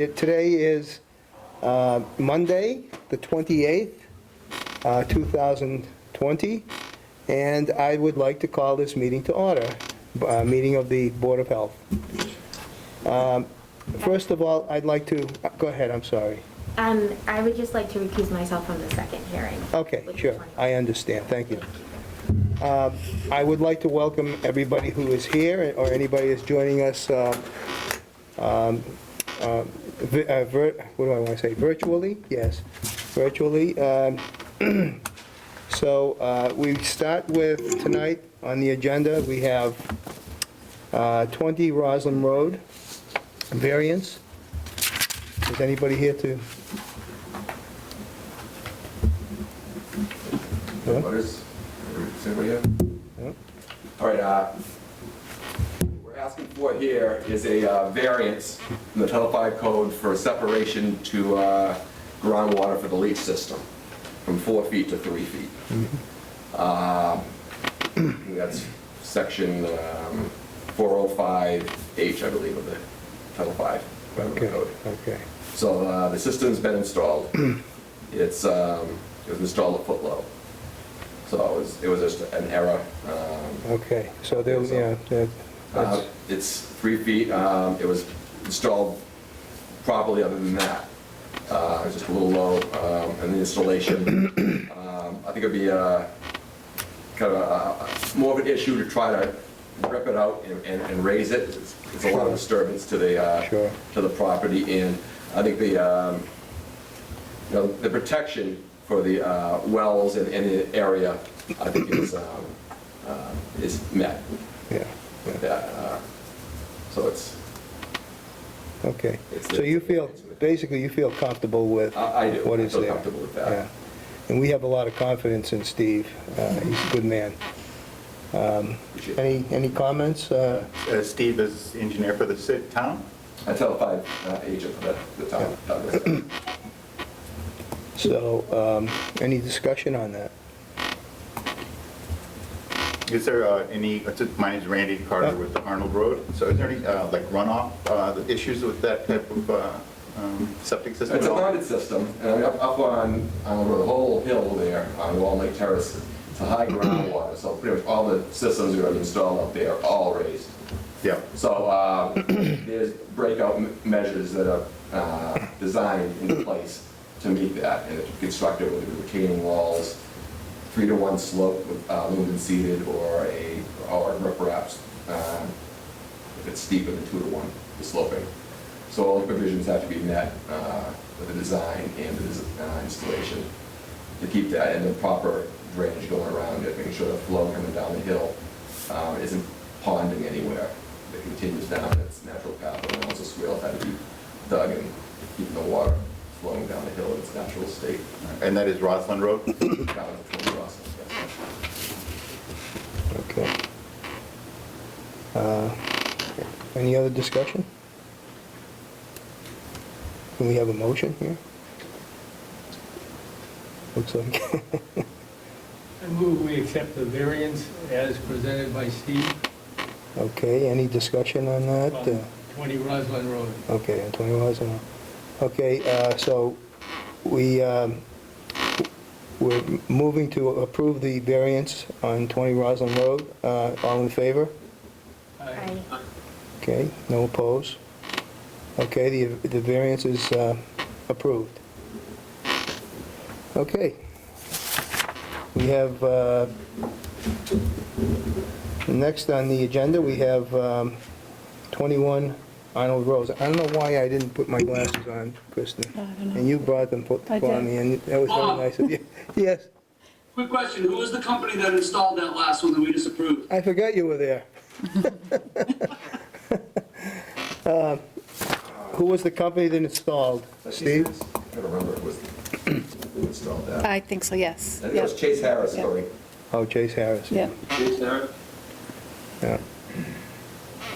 Today is Monday, the 28th, 2020, and I would like to call this meeting to order, meeting of the Board of Health. First of all, I'd like to, go ahead, I'm sorry. I would just like to recuse myself from the second hearing. Okay, sure, I understand, thank you. I would like to welcome everybody who is here, or anybody who's joining us, what do I want to say, virtually? Yes, virtually. So we start with, tonight on the agenda, we have 20 Roslyn Road, variance. Is anybody here to? No? Is anybody here? No? All right, we're asking for here is a variance from the Title V code for separation to groundwater for the leach system from 4 feet to 3 feet. That's section 405H, I believe, of the Title V Okay, code. okay. So the system's been installed. It was installed a foot low. So it was just an error. Okay, so there, yeah, that's, It's 3 feet. It was installed properly other than that. It was just a little low in the installation. I think it'd be kind of more of an issue to try to rip it out and raise it. It's a lot of disturbance to the Sure. to the property, and I think the the protection for the wells in the area, I think is met. yeah, With that, so it's. okay. It's- So you feel, basically, you feel comfortable with I do. what I is feel there? comfortable with that. Yeah. And we have a lot of confidence in Steve. He's a good man. Appreciate it. Any comments? Steve is engineer for the town? I tell the 5 agent that the town. So, any discussion on that? Is there any, my name is Randy Carter with the Arnold Road. So is there any like runoff issues with that type of septic system? It's at a all? bonded system, and I mean, up on the whole hill there, on Wall Lake Terrace, it's a high groundwater, so pretty much all the systems that are installed up there are all raised. Yeah. So there's breakout measures that are designed in place to meet that, and it's constructed with retaining walls, 3-to-1 slope with lumen seeded, or ripraps if it's steeper than 2-to-1, the sloping. So all the provisions have to be met with the design and the installation to keep that, and the proper drainage going around it, making sure the flow coming down the hill isn't ponding anywhere. It continues down its natural path, and also swales had to be dug and keeping the water flowing down the hill in its natural state. And that is Roslyn Road? Down to 20 Roslyn, yes. Okay. Any other discussion? Can we have a motion here? Looks like. I move we accept the variance as presented by Steve Okay, any discussion on that? on 20 Roslyn Road. Okay, on 20 Roslyn. Okay, so we're moving to approve the variance on 20 Roslyn Road. All in favor? Aye. Okay, no opposed. Okay, the variance is approved. Okay. We have, next on the agenda, we have 21 Arnold Road. I don't know why I didn't put my glasses on, Kristen. I don't know. And you brought them for I did. me, and that was very nice of you. Yes, Quick question, who was the company that installed that last one that we just approved? I forgot you were there. Who was the company that installed? Steve? I don't remember who installed that. I think so, yes. I think it was Chase Harris, Yeah. Corey. Oh, Chase Harris. Yeah. Chase Harris? Yeah.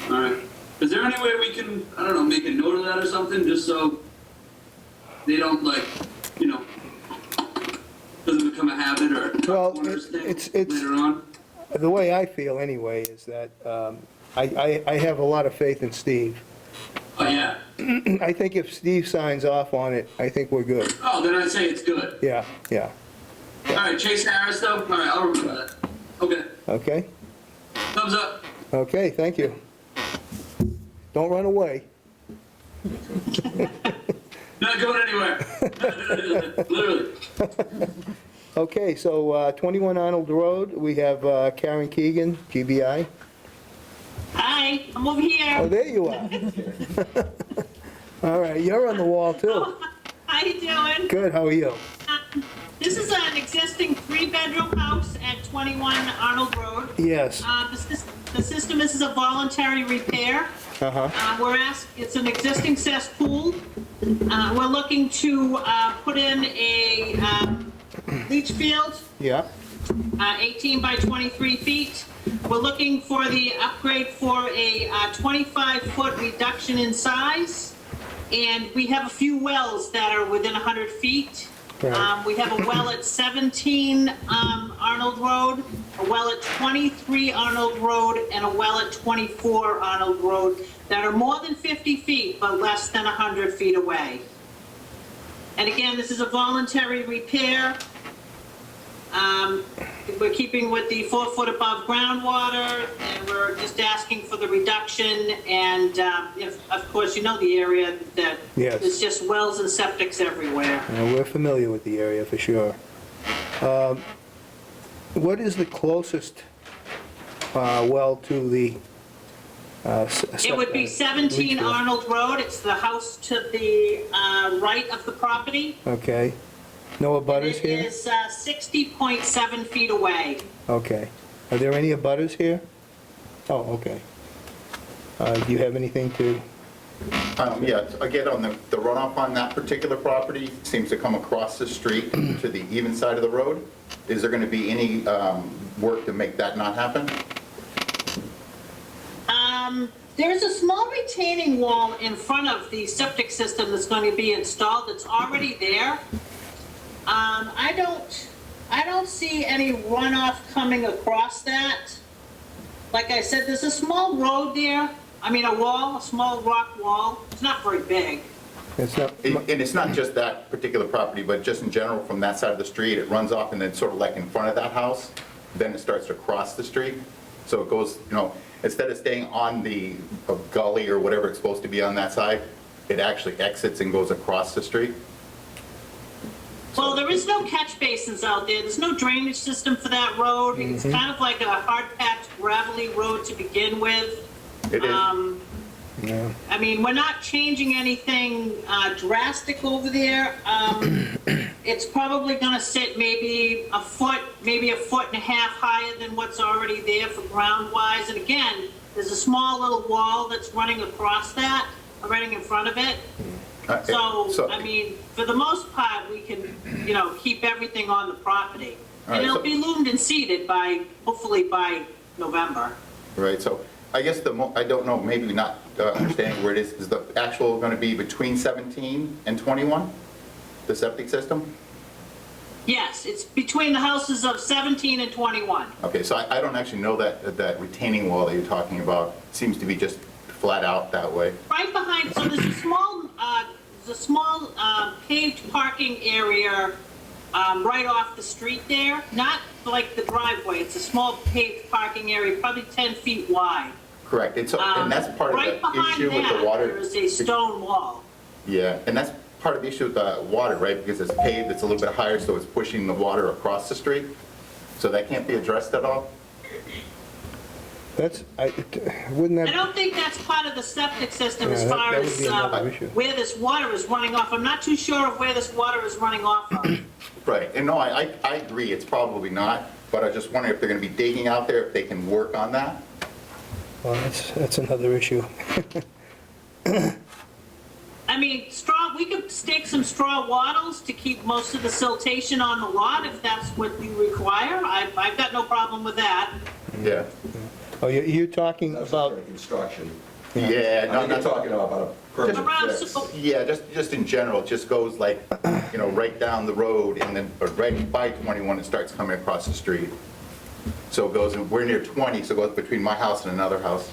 All right. Is there any way we can, I don't know, make a note of that or something, just so they don't doesn't become a habit or Well, corners thing it's- later on? The way I feel anyway is that I have a lot of faith in Steve. Oh, yeah. I think if Steve signs off on it, I think we're good. Oh, then I'd say it's good. Yeah, yeah. All right, Chase Harris, though? All right, I'll remember that. Okay, Okay? thumbs up. Okay, thank you. Don't run away. Not going anywhere. Literally. Okay, so 21 Arnold Road, we have Karen Keegan, GBI. Hi, I'm over Oh, here. there you are. All right, you're on the wall too. How you doing? Good, how are you? This is an existing three-bedroom house at 21 Arnold Road. Yes. The system is a voluntary repair. Uh-huh. It's an existing cesspool. We're looking to put in a leach field, Yeah, 18 by 23 feet. We're looking for the upgrade for a 25-foot reduction in size. And we have a few wells that are within 100 feet. Right. We have a well at 17 Arnold Road, a well at 23 Arnold Road, and a well at 24 Arnold Road that are more than 50 feet, but less than 100 feet away. And again, this is a voluntary repair. We're keeping with the 4 foot above groundwater, and we're just asking for the reduction. And of course, you know the area that Yes. there's just wells and septics everywhere. we're familiar with the area for sure. What is the closest well to the? It would be 17 Arnold Road. It's the house to the right of the property. Okay. No abutters It here? is 60.7 feet away. Okay. Are there any abutters here? Oh, okay. Do you have anything to, Yeah, again, on the runoff on that particular property seems to come across the street to the even side of the road. Is there going to be any work to make that not happen? There's a small retaining wall in front of the septic system that's going to be installed. It's already there. I don't see any runoff coming across that. Like I said, there's a small road there. I mean, a small rock wall. It's not very big. it's not, And it's not just that particular property, but just in general, from that side of the street, it runs off and then sort of like in front of that house, then it starts to cross the street. So it goes, instead of staying on the gully or whatever it's supposed to be on that side, it actually exits and goes across the street. Well, there is no catch basins out there. There's no drainage system for that road. It's kind of like a hard-packed gravelly road to begin with. It is. yeah. I mean, we're not changing anything drastic over there. It's probably going to sit maybe a foot and a half higher than what's already there for ground-wise. And again, there's a small little wall that's running across that, running in front of it. So, I mean, for the most part, we can, keep everything on the property. All And right, it'll so- be loomed and seeded hopefully by November. Right, so I guess I don't know, maybe not understanding where it is the actual going to be between 17 and 21, the septic system? Yes, it's between the houses of 17 and 21. Okay, so I don't actually know that retaining wall that you're talking about seems to be just flat out that way. Right behind, so there's a small paved parking area right off the street there. Not like the driveway, it's a small paved parking area, probably 10 feet wide. Correct, and that's part of Right the behind issue with the that, water. there is a stone wall. Yeah, and that's part of the issue with the water, right? Because it's paved, it's a little bit higher, so it's pushing the water across the street. So that can't be addressed at all? Wouldn't I that, don't think that's part of the septic system Yeah, as that- far that would as be another issue. where this water is running off. I'm not too sure of where this water is running off of. Right, and no, I agree, it's probably not, but I just wonder if they're going to be digging out there, if they can work on that? well, that's another issue. I mean, we could stake some straw wattles to keep most of the siltation on the lot if that's what you require. I've got no problem with that. Yeah. Oh, you're talking That's about, during construction. Yeah, I no, think you're not talking about a permanent Around, fix. Yeah, just in general, it just goes like, right down the road and then right by 21, it starts coming across the street. So it goes, we're near 20, so it goes between my house and another house.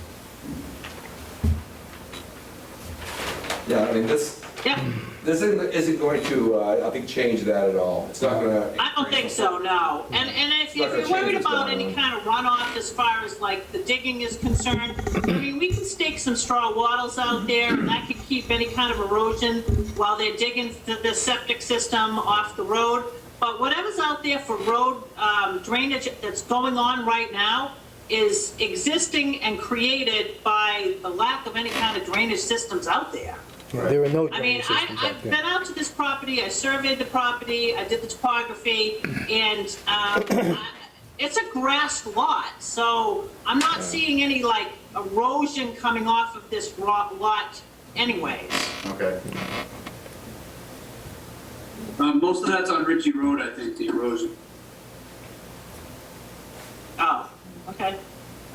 Yeah, I mean, this Yep, isn't going to, I think, change that at all. It's not gonna. I don't think so, no. And if Not gonna you're worried change what's about going any on. kind of runoff as far as like the digging is concerned, I mean, we can stake some straw wattles out there, and that could keep any kind of erosion while they're digging the septic system off the road. But whatever's out there for road drainage that's going on right now is existing and created by the lack of any kind of drainage systems out there. Yeah, there are no I mean, drainage systems I've up been there. out to this property, I surveyed the property, I did the topography, and it's a grassed lot, so I'm not seeing any like erosion coming off of this lot anyways. Okay. Most of that's on Ritchie Road, I think, the erosion. Oh, okay.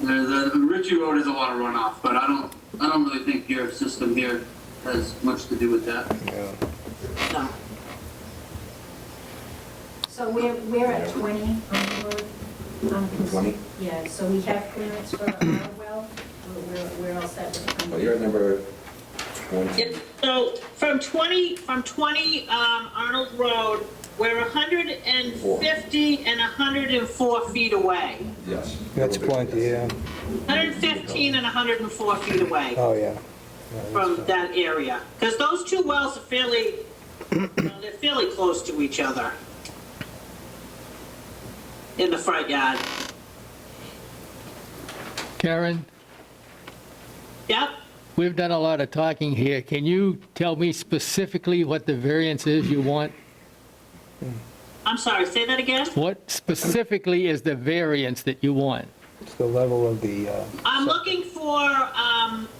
The Ritchie Road is a lot of runoff, but I don't really think your system here has much to do with that. Yeah. No. So we're at 20 on the road? 20? Yeah, so we have clearance for our well, we're all set with 20. Well, you're at number 20. So from 20 Arnold Road, we're 150 and 104 feet away. Yes. That's plenty, yeah. 115 and 104 feet away Oh, yeah. from that area. Because those two wells are fairly, they're fairly close to each other in the front yard. Karen, Yep. we've done a lot of talking here. Can you tell me specifically what the variance is you want? I'm sorry, say that again? What specifically is the variance that you want? It's the level of the, I'm looking for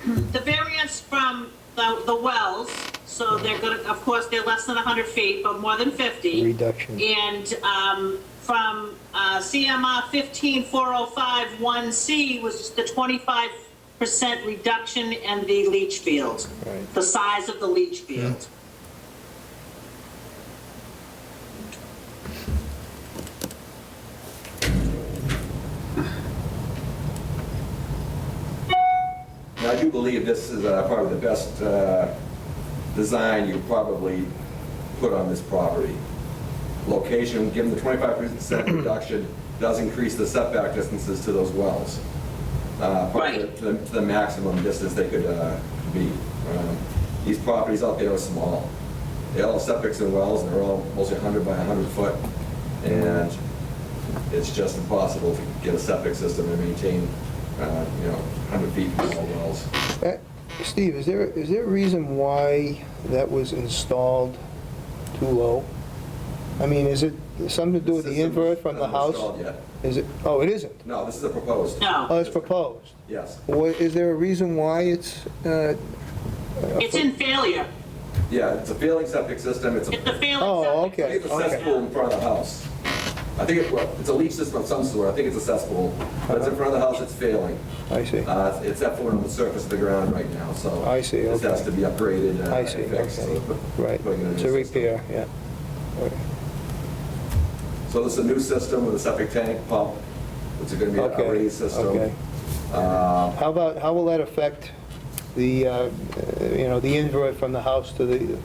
the variance from the wells. So they're going to, of course, they're less than 100 feet, but more than 50. reduction. And from CMR 15405-1C was the 25% reduction in the leach field, Right. the size of the leach field. Now, I do believe this is probably the best design you probably put on this property. Location, given the 25% reduction, does increase the setback distances to those wells. Probably Right. to the maximum distance they could be. These properties out there are small. They all have septics and wells, and they're all mostly 100 by 100 foot. And it's just impossible to get a septic system and maintain, 100 feet from all wells. Steve, is there a reason why that was installed too low? I mean, is it something to do with the System invert from the hasn't house? installed yet. Is it, oh, it isn't? No, this is a proposed. No, Oh, it's proposed. Yes. Is there a reason why it's, it's in failure. Yeah, it's a failing septic system. It's a It's a failing Oh, septic okay. it's a cesspool in front of the house. I think it's a leach system of some sort. I think it's a cesspool. But it's in front of the house, it's failing. I see. It's effluent on the surface of the ground right now, so. I see, This has okay. to be upgraded I and see, fixed. okay. So Right, putting in a it's new a system. repair, yeah. Okay. So this is a new system with a septic tank pump. It's going to be Okay, a raised system. okay. How will that affect the, the invert from the house to the?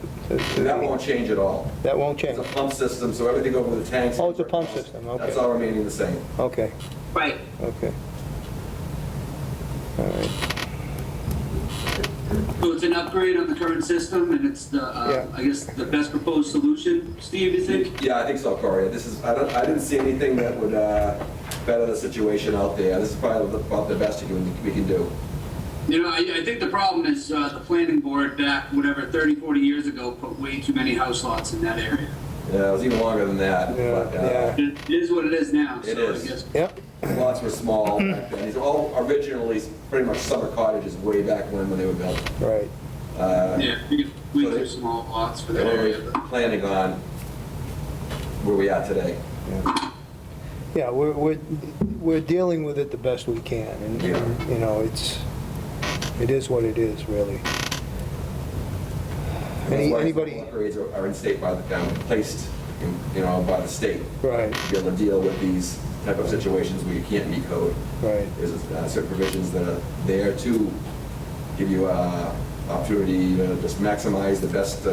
That won't change at all. That won't change? It's a pump system, so everything over the tanks. Oh, it's a pump system, okay. That's all remaining the same. Okay, Right. okay. All right. So it's an upgrade on the current system, and it's the, Yeah. I guess, the best proposed solution. Steve, you think? Yeah, I think so, Corey. I didn't see anything that would better the situation out there. This is probably about the best we can do. You know, I think the problem is the planning board back, whatever, 30, 40 years ago, put way too many house lots in that area. Yeah, it was even longer than that. Yeah, but, yeah. It is what it is now, It so is. I guess. Yep, Lots were small back then. These are all originally pretty much summer cottages way back when they were built. right. Yeah, way So they- too small lots for They that were area. planning on where we are today. Yeah, we're dealing with it the best we can, and, it is what it is, really. That's why Anybody, upgrades are in state by the, placed, by the state. right, To be able to deal with these type of situations where you can't meet code. right, There's certain provisions that are there to give you opportunity to just maximize the best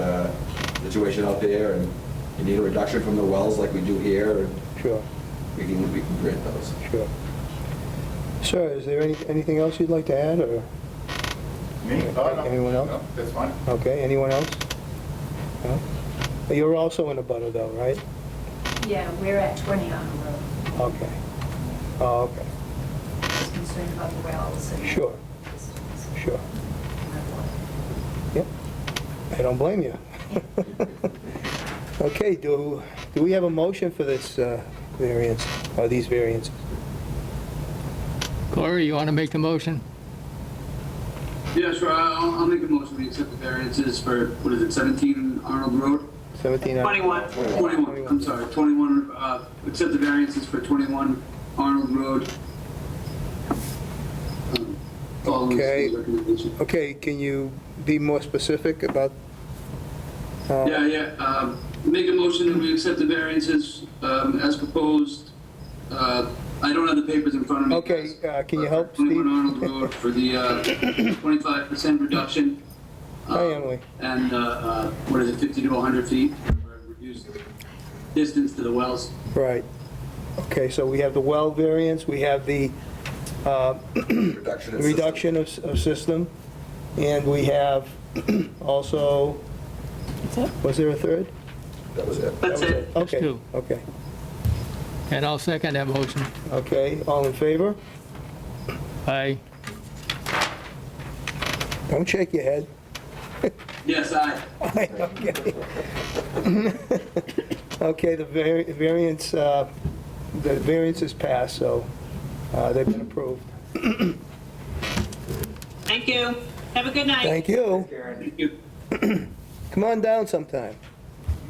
situation out there, and you need a reduction from the wells like we do here, and Sure, we can grant those. sure. Sir, is there anything else you'd like to add, or? Me? Oh, no. Anyone else? No, that's fine. Okay, anyone else? No? You're also in a butter though, right? Yeah, we're at 20 Arnold Road. Okay. Oh, okay, Just concerned about the wells and. Sure. distance sure. and that one. Yep, I don't blame you. Okay, do we have a motion for this variance, or these variances? Corey, you want to make the motion? Yeah, sure, I'll make a motion, we accept the variances for, what is it, 17 Arnold Road? 17? 21. 21, I'm sorry, 21, accept the variances for 21 Arnold Road. Following Okay. Steve's recommendation. Okay, can you be more specific about? Yeah, make a motion that we accept the variances as proposed. I don't have the papers in front of me. Okay, guys. can you help, 21 Steve? Arnold Road for the 25% reduction. Hi, Emily. And, what is it, 50 to 100 feet for reduced distance to the wells. Right. Okay, so we have the well variance, we have the Reduction in system. reduction of system, and we have also, was there a third? That was it. That's it. Okay, two. okay, And I'll second that motion. okay, all in favor? Aye. Don't shake your head. Yes, aye. Okay. Okay, the variance is passed, so they've been approved. Thank you. Have a good night. Thank you. Thank you. Come on down sometime.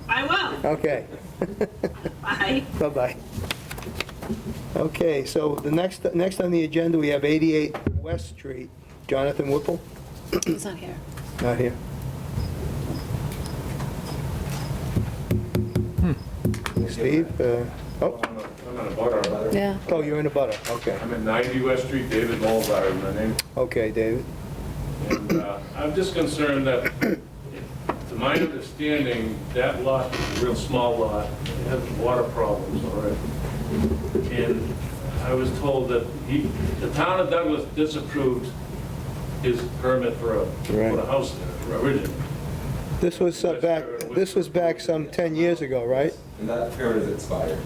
I will. Okay, Bye. bye-bye. Okay, so the next on the agenda, we have 88 West Street. Jonathan Whipple? He's not here. Not here. Steve? Oh, I'm in a butter. Yeah. oh, you're in a butter, okay. I'm at 90 West Street, David Mulbauer is my name. Okay, David. And I'm just concerned that, to my understanding, that lot is a real small lot. It has water problems, all right? And I was told that the town of Douglas disapproved his permit for Right. a house there originally. This was back some 10 years ago, right? And that permit is expired.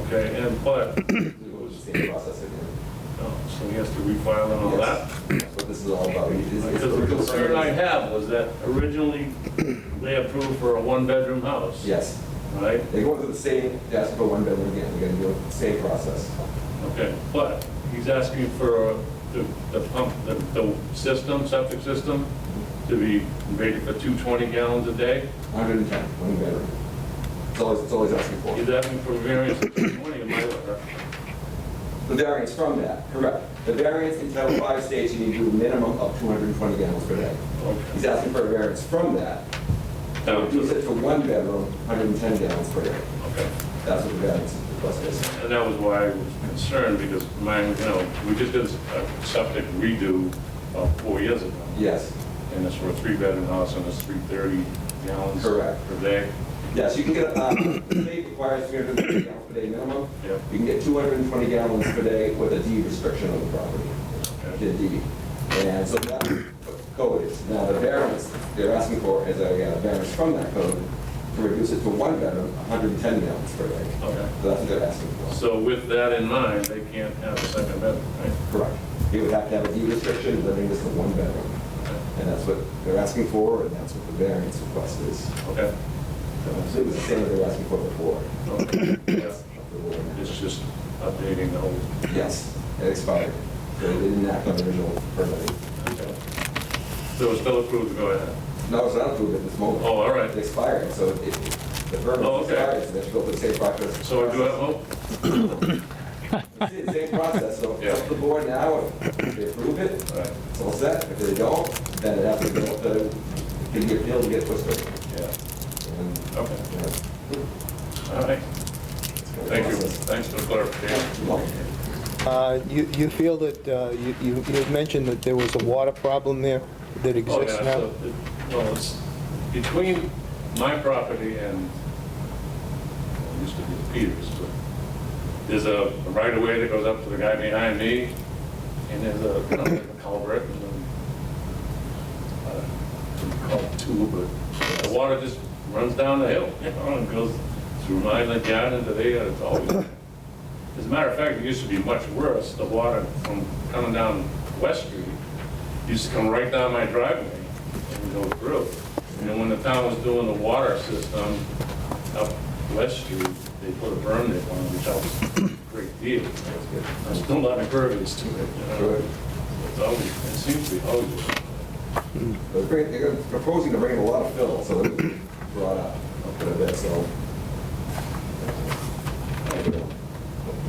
Okay, but, It was the same process again. so he has to refile and all that? That's what this is all about. Because the concern I have was that originally they approved for a one-bedroom house. Yes. Right? They go through the same, they ask for one bedroom again, they're gonna do the same process. Okay, but he's asking for the pump, the system, septic system, to be rated for 220 gallons a day. 110, one bedroom. It's always asking for. He's asking for a variance of 220 in my letter. The variance from that, correct. The variance in Title 5 states you need to do a minimum of 220 gallons per day. He's Okay. asking for a variance from that, to Down reduce to- it to one bedroom, 110 gallons per day. Okay. That's what the variance request is. And that was why I was concerned, because we just did a septic redo about 4 years ago. Yes, And it's for a 3-bedroom house, and it's 330 gallons Correct. per day. yes, you can get, the state requires 350 gallons per day minimum. Yep. You can get 220 gallons per day with a deed restriction on the property. Okay. The deed. And so that's what the code is. Now, the variance they're asking for is a variance from that code to reduce it to one bedroom, 110 gallons per day. Okay. So that's what they're asking for. So with that in mind, they can't have a second bedroom, right? Correct. He would have to have a deed restriction, limiting this to one bedroom. And that's what they're asking for, and that's what the variance request is. Okay. So it was the same that they were asking for before. Okay. It's just updating the whole. Yes, it expired. So they didn't act on the original permit. Okay. So it's still approved to go ahead? No, it's not approved at this moment. Oh, all right. It expired, so the permit Oh, okay. expired, so they have to go through the same process. So I do have hope? It's the same process, so Yeah. it's up to the board now, if they approve it, Right. it's all set. If they don't, then it has to go up to, can be appealed to get twisted. Yeah. And, Okay. you know, All right. it's kind of Thank you. process. Thanks for the clarification. You feel that, you had mentioned that there was a water problem there. that Oh, exists yeah, now? so well, it's between my property and, well, it used to be the Peters, but there's a right-of-way that goes up to the guy behind me, and there's a, you know, like a culvert, and then, I call it two, but the water just runs down the hill, you know, and goes through my yard into there, it's always, as a matter of fact, it used to be much worse, the water from coming down West Street used to come right down my driveway and go through. And then when the town was doing the water system up West Street, they put a berm there on it, which helps a great deal. There's still a lot of impervious to it, you know. It's always, it seems to be always. They're proposing to bring in a lot of fill, so it was brought up a bit, so. I don't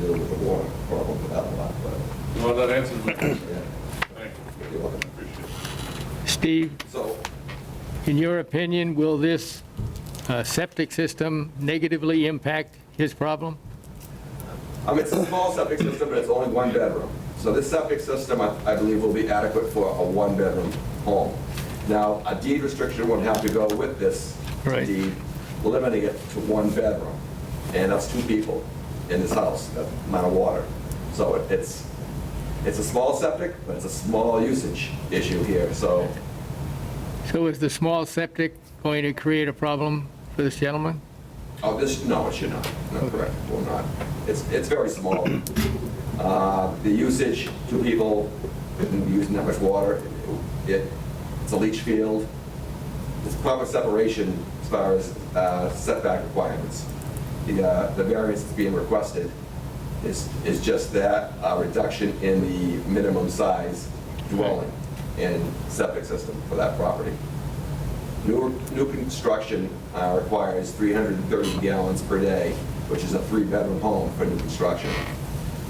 deal with the water problem with that a lot, but, Well, that answers my question. yeah, Thank you. you're welcome. Appreciate it. Steve, So, in your opinion, will this septic system negatively impact his problem? it's a small septic system, but it's only one bedroom. So this septic system, I believe, will be adequate for a one-bedroom home. Now, a deed restriction would have to go with this Right. deed, limiting it to one bedroom. And that's two people in this house, that amount of water. So it's a small septic, but it's a small usage issue here, so. So is the small septic going to create a problem for this gentleman? Oh, no, it should not. No, correct, it will not. It's very small. The usage, two people, couldn't be using that much water. It's a leach field. It's proper separation as far as setback requirements. The variance that's being requested is just that reduction in the minimum size dwelling and septic system for that property. New construction requires 330 gallons per day, which is a 3-bedroom home for new construction.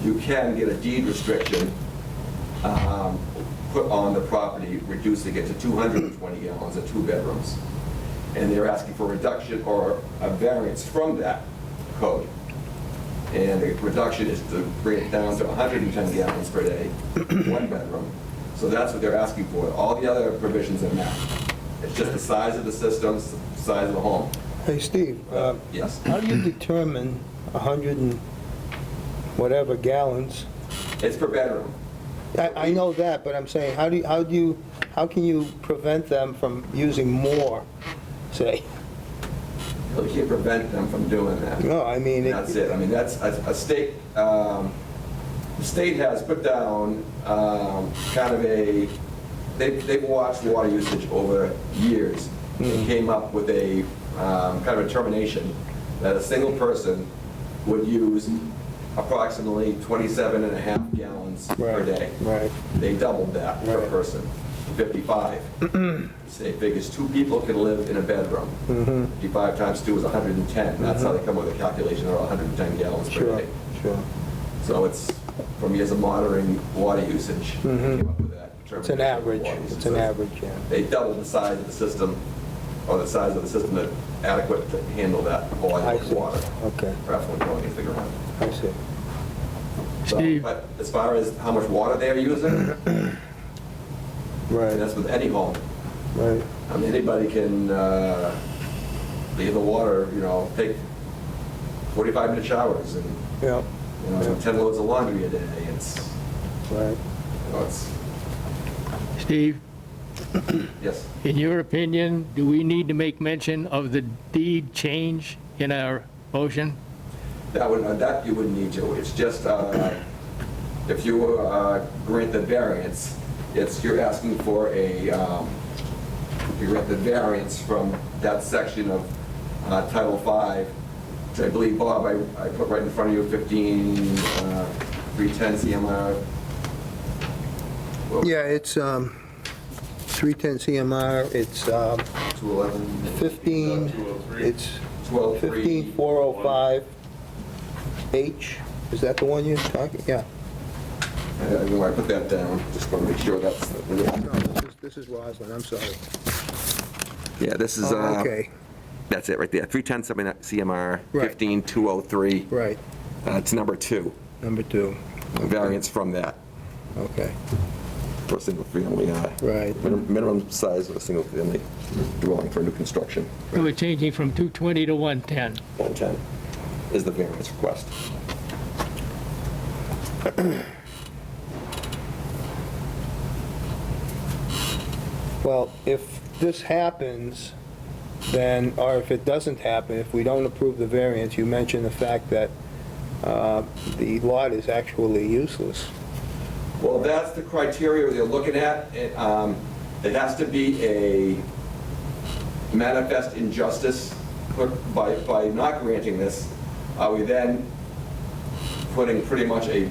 You can get a deed restriction put on the property, reducing it to 220 gallons at 2 bedrooms. And they're asking for a reduction or a variance from that code. And the reduction is to bring it down to 110 gallons per day, 1 bedroom. So that's what they're asking for. All the other provisions are met. It's just the size of the system, the size of the home. Hey, Steve, Yes. how do you determine 100 and whatever gallons? It's per bedroom. I know that, but I'm saying, how can you prevent them from using more, say? You can't prevent them from doing that. No, I mean. That's it. I mean, that's a state, the state has put down kind of they've watched water usage over years and came up with a kind of a determination that a single person would use approximately 27 and a half gallons per day. Right. They doubled that per Right. person, 55. Say figures 2 people can live in a bedroom. 55 times 2 is 110. That's how they come up with a calculation of 110 gallons per Sure, day. sure. So it's, from years of monitoring water usage, they came up with that. It's an determination of average, water usage. it's an average, yeah. They doubled the size of the system, or the size of the system that adequate to handle that volume I of see. water. Okay, Roughly going into the ground. I see. So, Steve. but as far as how much water they're using, and Right, that's with any home. right. I mean, anybody can leave the water, take 45-minute showers and, Yeah, do 10 loads of laundry a day. It's, right. it's, Steve, yes. in your opinion, do we need to make mention of the deed change in our motion? That you wouldn't need to. It's just, if you grant the variance, you're asking for you grant the variance from that section of Title V, which I believe, Bob, I put right in front of you, 310 CMR. Yeah, it's 310 CMR, it's 211. 15, 203. it's 12.3. 15405H. Is that the one you're talking? Yeah. I put that down, just want to make sure that's. No, this is Roslyn, I'm sorry. Yeah, this is, Oh, okay, that's it right there, 310 CMR, Right. 15203. right, It's number 2, number 2. variance from that. Okay. for a single-family, Right. minimum size of a single-family dwelling for new construction. So we're changing from 220 to 110. 110 is the variance request. Well, if this happens, then, or if it doesn't happen, if we don't approve the variance, you mentioned the fact that the lot is actually useless. Well, that's the criteria they're looking at. It has to be a manifest injustice by not granting this. Are we then putting pretty much a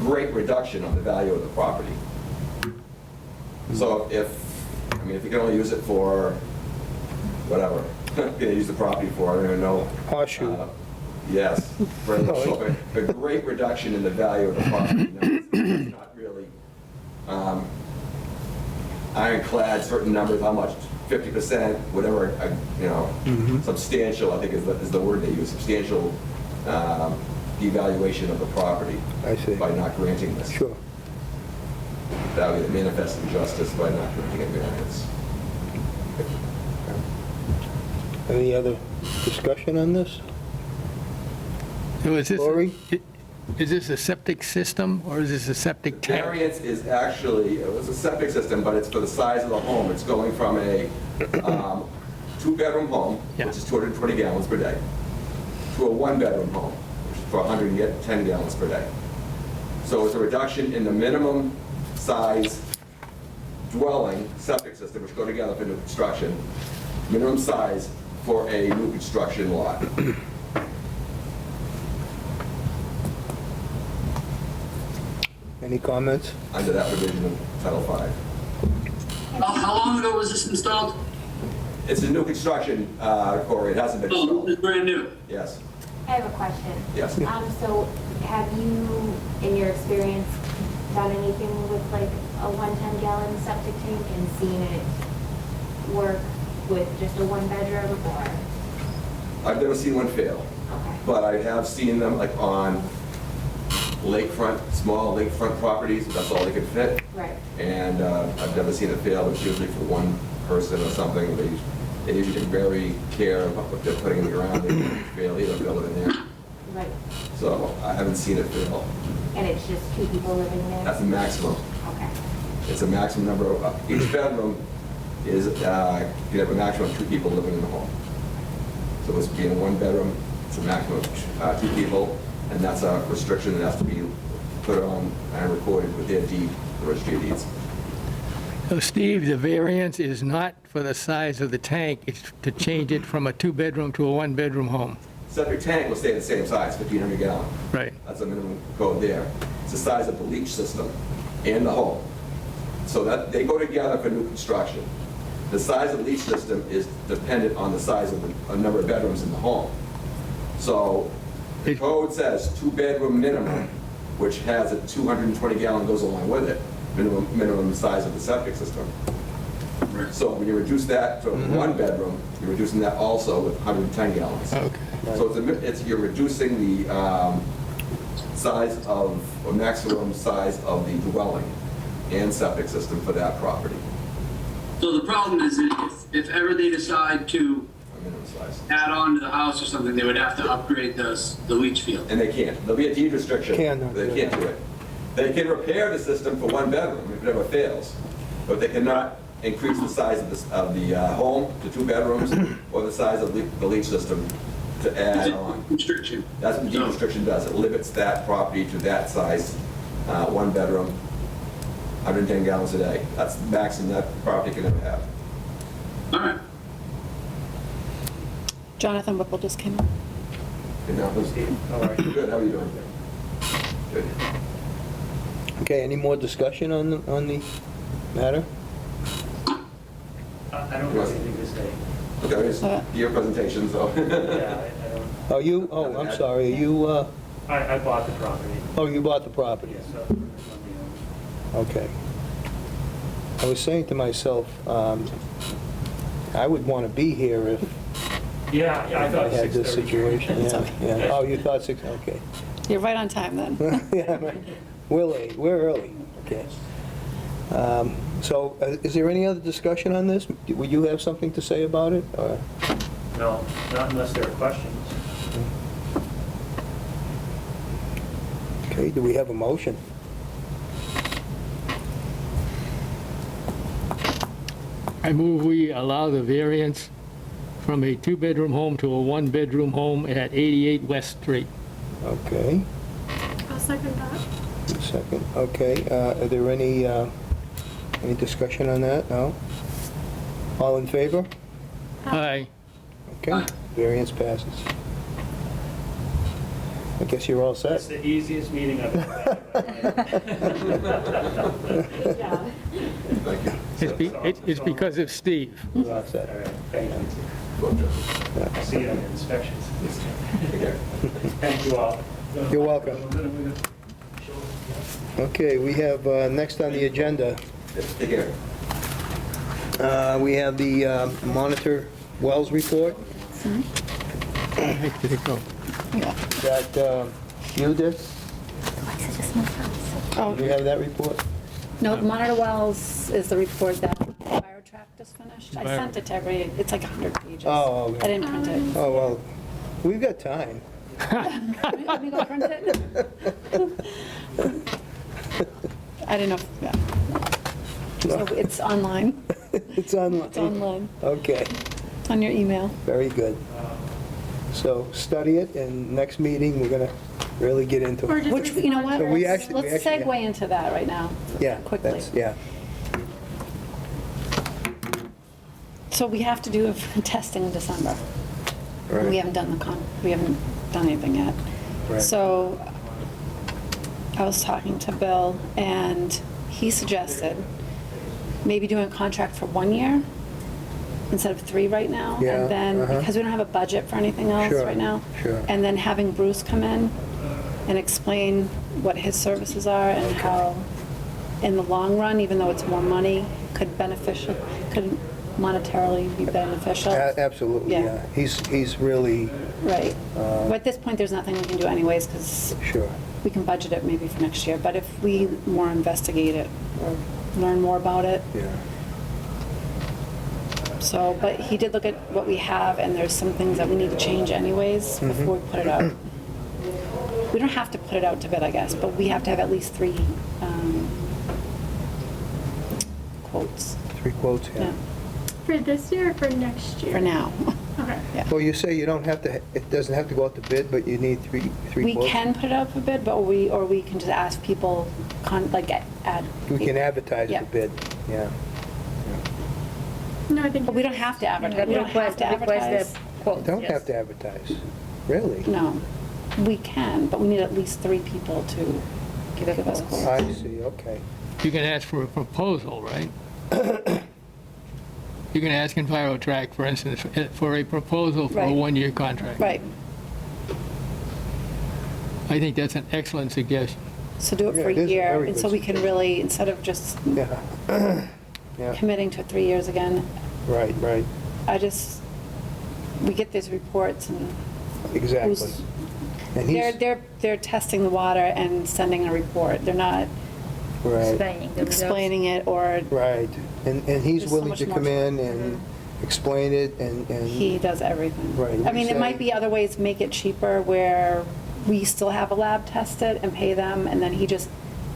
great reduction on the value of the property? So if you can only use it for whatever, you're gonna use the property for, I don't even know. Horseshoe. Yes, for a great reduction in the value of the property. No, it's not really ironclad, certain numbers, how much, 50%, whatever, substantial, I think is the word they use, substantial devaluation of the property. I see. By not granting this. Sure. That would be manifest injustice by not granting a variance. Any other discussion on this? So is Lori? this a septic system or is this a septic tank? Variance is actually, it's a septic system, but it's for the size of the home. It's going from a two-bedroom home, Yeah. which is 220 gallons per day, to a one-bedroom home, which is for 110 gallons per day. So it's a reduction in the minimum size dwelling septic system, which go together for new construction, minimum size for a new construction lot. Any comments? Under that provision of Title V. How long ago was this installed? It's a new construction, Corey, it hasn't been Oh, installed. it's brand new. Yes, I have a question. yes. So have you, in your experience, done anything with like a 110-gallon septic tank and seen it work with just a one-bedroom or? I've never seen one fail, Okay. but I have seen them like on lakefront, small lakefront properties, that's all they could fit. Right. And I've never seen it fail, it's usually for one person or something. They usually take very care of what they're putting in the ground, they don't fail either, build it in there. Right. So I haven't seen it fail. And it's just two people living there? That's the maximum. Okay. It's a maximum number of, each bedroom is, you can have a maximum of 2 people living in the home. So it's being a 1-bedroom, it's a maximum of 2 people, and that's a restriction that has to be put on and recorded with their deed, the registry of deeds. So Steve, the variance is not for the size of the tank, it's to change it from a 2-bedroom to a 1-bedroom home. Septic tank will stay the same size, 1,500 gallon. Right. That's the minimum code there. It's the size of the leach system and the home. So that, they go together for new construction. The size of the leach system is dependent on the size of the number of bedrooms in the home. So the code says 2-bedroom minimum, which has a 220 gallon goes along with it, minimum size of the septic system. So when you reduce that to 1-bedroom, you're reducing that also with 110 gallons. Okay. So you're reducing the size of, or maximum size of the dwelling and septic system for that property, So the problem is that if ever they decide to a minimum size. add on to the house or something, they would have to upgrade the leach field. And they can't. There'll be a deed restriction. Cannot They do can't do it. They can repair the system for 1-bedroom if it ever fails, but they cannot increase the size of the home to 2 bedrooms or the size of the leach system to add on. Restriction. That's what the deed restriction does. It limits that property to that size, 1-bedroom, 110 gallons a day. That's the maximum that property can ever have. All right. Jonathan Whipple just came in. And now, who's Steve? All right. Good, how are you doing? Good. Okay, any more discussion on the matter? I don't have anything to say. Okay, it's your presentation, so. Yeah, I don't, Oh, you, oh, I'm sorry, are you, I bought the property. oh, you bought the property? Yes, so, somebody owns Okay. I was saying to myself, I would want to be here if it. Yeah, I I thought had this 6:30. situation. It's Yeah, okay. yeah. Oh, you thought 6, okay. You're right on time then. Yeah, right. We're late, we're early, okay. So, is there any other discussion on this? Would you have something to say about it, or? No, not unless there are questions. Okay, do we have a motion? I move we allow the variance from a two-bedroom home to a one-bedroom home at 88 West Street. Okay, I'll second that. second, okay, are there any discussion on that? No? All in favor? Aye. Okay, variance passes. I guess you're all It's set. the easiest meeting I've ever had in my life. Good job. It's because of Steve. You're all set. All right, thank you. See you on the inspections. Thank you all. You're welcome. Okay, we have, next on the agenda, Take care. we have the Monitor Wells report. Did it go? Yeah. That you did? Oh, Do you have that report? no, Monitor Wells is the report that Fire Track just finished. I Fire- sent it to everybody, it's like 100 pages. Oh, I okay. didn't print it. Oh, well, we've got time. Let me go print it. I didn't know, yeah. So it's online, It's online. it's online, Okay, it's on your email. very good. So study it, and next meeting, we're gonna really get into it. Which, you know what, So we let's actually- let's segue into that right now. Yeah, quickly. yeah. So we have to do testing in December. Right. We haven't done we haven't done anything yet. Right. So I was talking to Bill, and he suggested maybe doing a contract for 1 year instead of 3 right now. Yeah, And then, because we don't have a budget for anything else Sure, right now. sure. And then having Bruce come in and explain what his services are and how, in the long run, even though it's more money, could monetarily be beneficial. Absolutely, Yeah. yeah. He's really, Right. But at this point, there's nothing we can do anyways, because sure. we can budget it maybe for next year. But if we more investigate it or learn more about it, Yeah. so, but he did look at what we have, and there's some things that we need to change anyways before we put it out. We don't have to put it out to bid, I guess, but we have to have at least 3 quotes. 3 quotes, yeah. Yeah, For this year or for next year? for now. Okay. Yeah. Well, you say you don't have to, it doesn't have to go out to bid, but you need 3 We quotes? can put it out for bid, but we can just ask people, add. We can advertise Yeah. the bid, yeah. No, I think. But we don't have to advertise. We don't have to advertise. Don't have to advertise, really? No, we can, but we need at least 3 people to give us quotes. I see, okay. You can ask for a proposal, right? You can ask EnviroTrack, for instance, for a proposal for a Right. 1-year contract. Right, I think that's an excellent suggestion. so do it Yeah, for it a is a year, very and good so we can really, instead of just Yeah. Yeah, committing to 3 years again, right, right, we get these reports, and exactly. who's, And he's, they're testing the water and sending a report. They're not right, explaining it, or right. And he's There's so willing much to more come to in and explain it, and he does everything. Right, I mean, we it might say- be other ways to make it cheaper, where we still have a lab test it and pay them, and then he just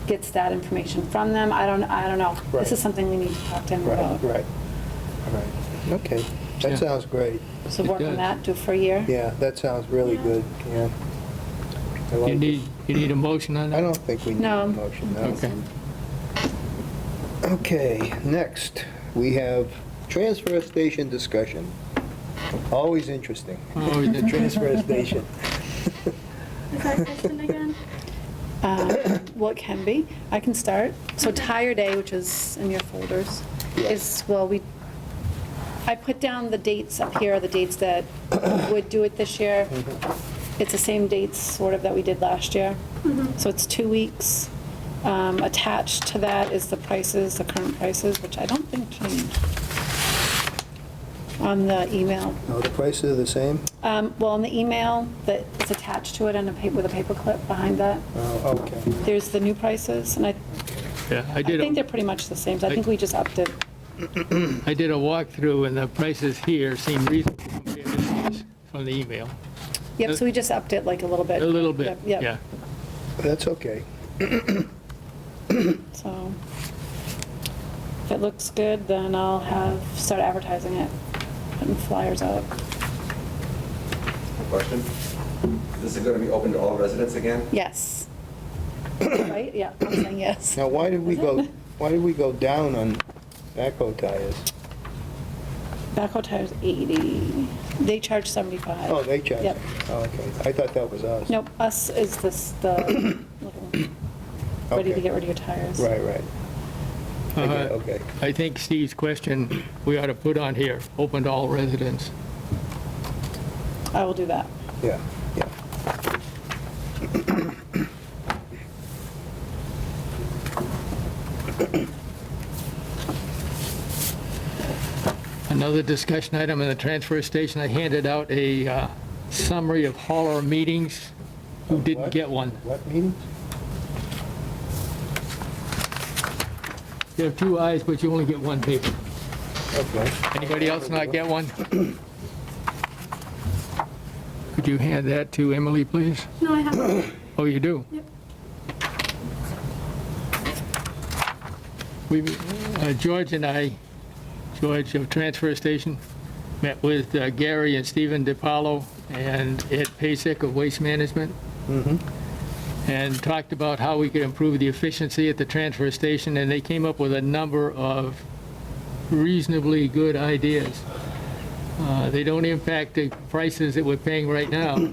gets that information from them. I don't know. Right. This is something we need to talk to him right, about. right, right. Okay, Yeah. that sounds great. So It work on does. that, do it for a year? Yeah, that sounds really good, yeah. I like it. You need a motion on that? I don't think we need No. a motion, no. Okay. Okay, next, we have transfer station discussion. Always interesting. Oh, The transfer station. Is that Kristen again? Well, it can be. I can start. So Tire Day, which is in your folders, Yes. I put down the dates up here, the dates that would do it this year. It's the same dates, sort of, that we did last year. So it's 2 weeks. Attached to that is the prices, the current prices, which I don't think changed. On the email. No, the prices are the same? Well, on the email that is attached to it on a paper, with a paper clip behind that, Oh, okay. there's the new prices, and I Yeah, I think they're pretty much the same, so I think we just upped it. I did a walkthrough, and the prices here seem reasonable compared to these from the email. Yep, so we just upped it like a little bit. A little bit, Yep, yeah. That's okay. So if it looks good, then I'll start advertising it, putting flyers out. Question? This is going to be open to all residents again? Yes. Right? Yeah, I'm saying yes. Now, why did we go down on backhoe tires? Backhoe tires 80. They charge 75. Oh, they charge? Yep. Oh, okay. I thought that was us. Nope, us is the little, ready to Okay. get rid of your tires. Right, right. Okay. I think Steve's question, we ought to put on here, open to all residents. I will do that. Yeah, yeah. Another discussion item in the transfer station, I handed out a summary of hauler meetings. Who didn't What? get one? What meeting? You have two eyes, but you only get one paper. Okay. Anybody else not get one? Could you hand that to Emily, please? No, I haven't. Oh, you do? Yep. George and I, George of Transfer Station, met with Gary and Stephen DiPaolo and Ed Pasek of Waste Management, and talked about how we could improve the efficiency at the transfer station, and they came up with a number of reasonably good ideas. They don't impact the prices that we're paying right now.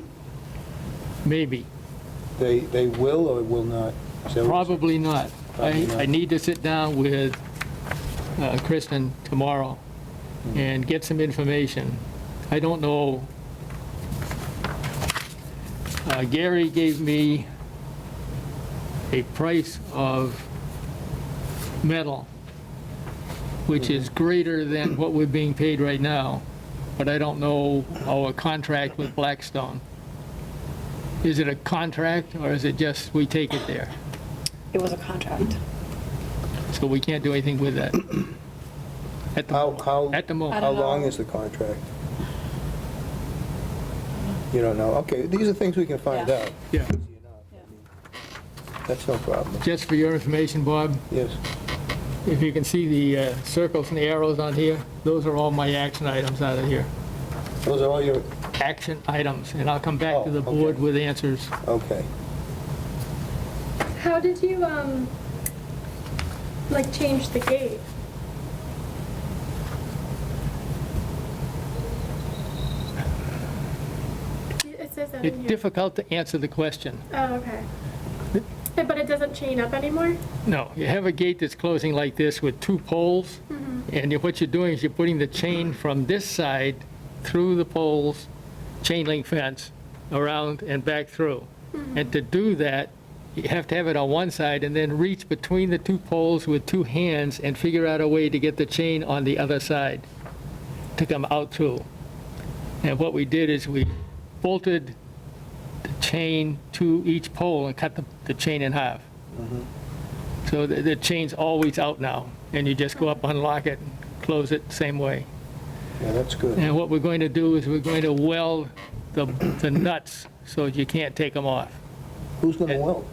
Maybe. They will or will not? Is that what- Probably not. Probably not. I need to sit down with Kristen tomorrow and get some information. I don't know. Gary gave me a price of metal, which is greater than what we're being paid right now, but I don't know our contract with Blackstone. Is it a contract, or is it just we take it there? It was a contract. So we can't do anything with that at the moment. At the I moment. How don't know. long is the contract? You don't know? Okay, these are things we can find Yeah. out. Yeah. Easy enough. I mean, That's no problem. Just for your information, Bob, Yes. if you can see the circles and the arrows on here, those are all my action items out of here. Those are all your, Action items, and I'll come back to the Oh, board okay. with answers. okay. How did you, like, change the gate? It says that in It's here. difficult to answer the question. Oh, okay. But it doesn't chain up anymore? No, you have a gate that's closing like this with two poles, and what you're doing is you're putting the chain from this side through the poles, chain link fence, around and back through. And to do that, you have to have it on one side and then reach between the two poles with two hands and figure out a way to get the chain on the other side to come out through. And what we did is we bolted the chain to each pole and cut the chain in half. So the chain's always out now, and you just go up, unlock it, close it, same way. Yeah, that's good. And what we're going to do is we're going to weld the nuts so you can't take them off. Who's gonna weld?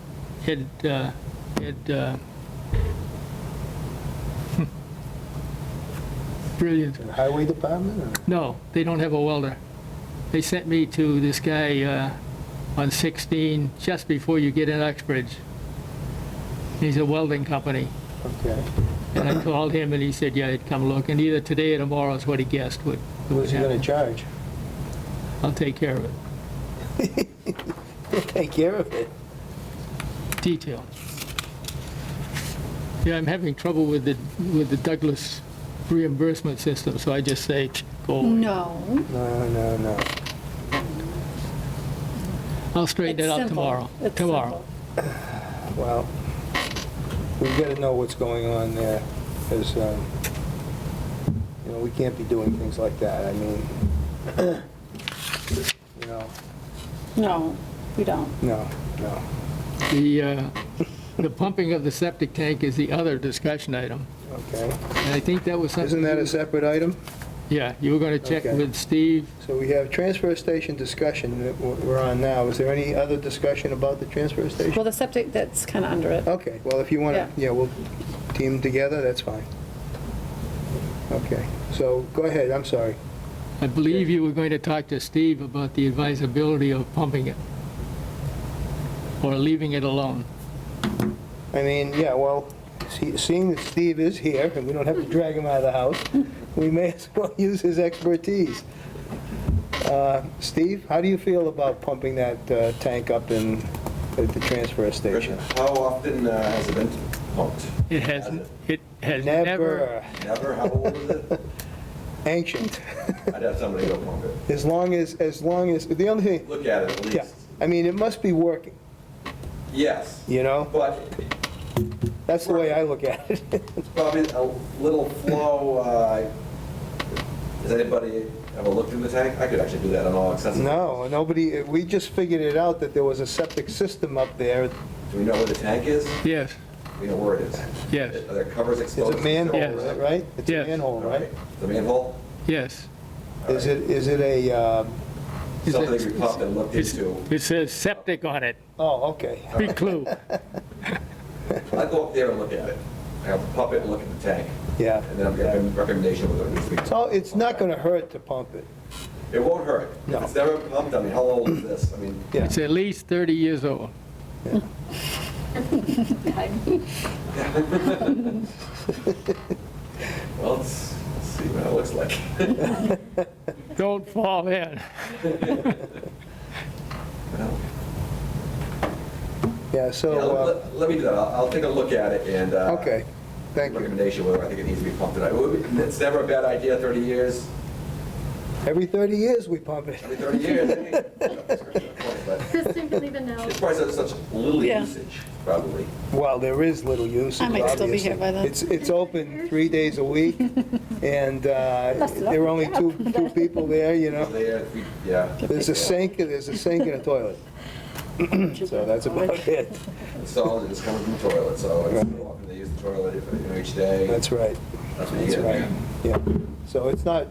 Brilliant. The highway department or? No, they don't have a welder. They sent me to this guy on 16, just before you get in Uxbridge. He's a welding company. Okay. And I called him, and he said, yeah, he'd come look, and either today or tomorrow is what he guessed would What's he gonna happen. charge? I'll take care of it. We'll take care of it. Detail. Yeah, I'm having trouble with the Douglas reimbursement system, so I just say, go away. No. No. I'll straighten it It's out simple. tomorrow. It's Tomorrow. simple. Well, we've got to know what's going on there, because, we can't be doing things like that. I mean, you know, No, we don't. no, no. The pumping of the septic tank is the other discussion item. Okay. And I think that was something. Isn't that a separate item? Yeah, you were going to check Okay. with Steve. So we have transfer station discussion that we're on now. Is there any other discussion about the transfer Well, station? the septic, that's kind of under it. Okay, well, if you want to, Yeah. yeah, we'll team together, that's fine. Okay, so go ahead, I'm sorry. I believe you were going to talk to Steve about the advisability of pumping it or leaving it alone. I mean, yeah, well, seeing that Steve is here, and we don't have to drag him out of the house, we may as well use his expertise. Steve, how do you feel about pumping that tank up at the transfer station? How often has it been pumped? It has never, Never? How old is it? Ancient. I'd have somebody go pump it. As long as, the only thing, Look at it at yeah, least. I mean, it must be working, Yes, you know? but That's the way I look at it. it's probably a little flow. Has anybody ever looked in the tank? I could actually do that on all accessible. No, nobody, we just figured it out that there was a septic system up there. Do we know where the tank is? yes, We know where it is. yes, Are there covers It's exposed? a manhole, Yes. is that right? It's a Yes. manhole, right? The manhole? yes. Is it a, Is Something it- we popped and looked It's- into. It says septic on it, oh, okay. big clue. I'll go up there and look at it. I'll pump it and look at the tank. Yeah. And then I'll get a recommendation whether it needs to be. So it's not going to hurt to pump it. It won't hurt. No. If it's never pumped, I mean, how old is this? I mean, Yeah. It's at least 30 years old. well, let's see what it looks like. Don't fall in. Well, Yeah, yeah, so, let me do that. I'll take a look at it and. okay, thank you. Recommendation whether I think it needs to be pumped. It's never a bad idea, 30 years. Every 30 years we pump it. Every 30 years, but Kristen can even know. it's probably such little Yeah. usage, probably. Well, there is little use. I might still be here by then. It's open 3 days a week, and there are only two people there, you know. There, yeah. There's a sink and a toilet. So that's about it. Solid is coming from the toilet, so it's often they use the toilet each day. That's right. That's what you That's get. right. Yeah. So it's not,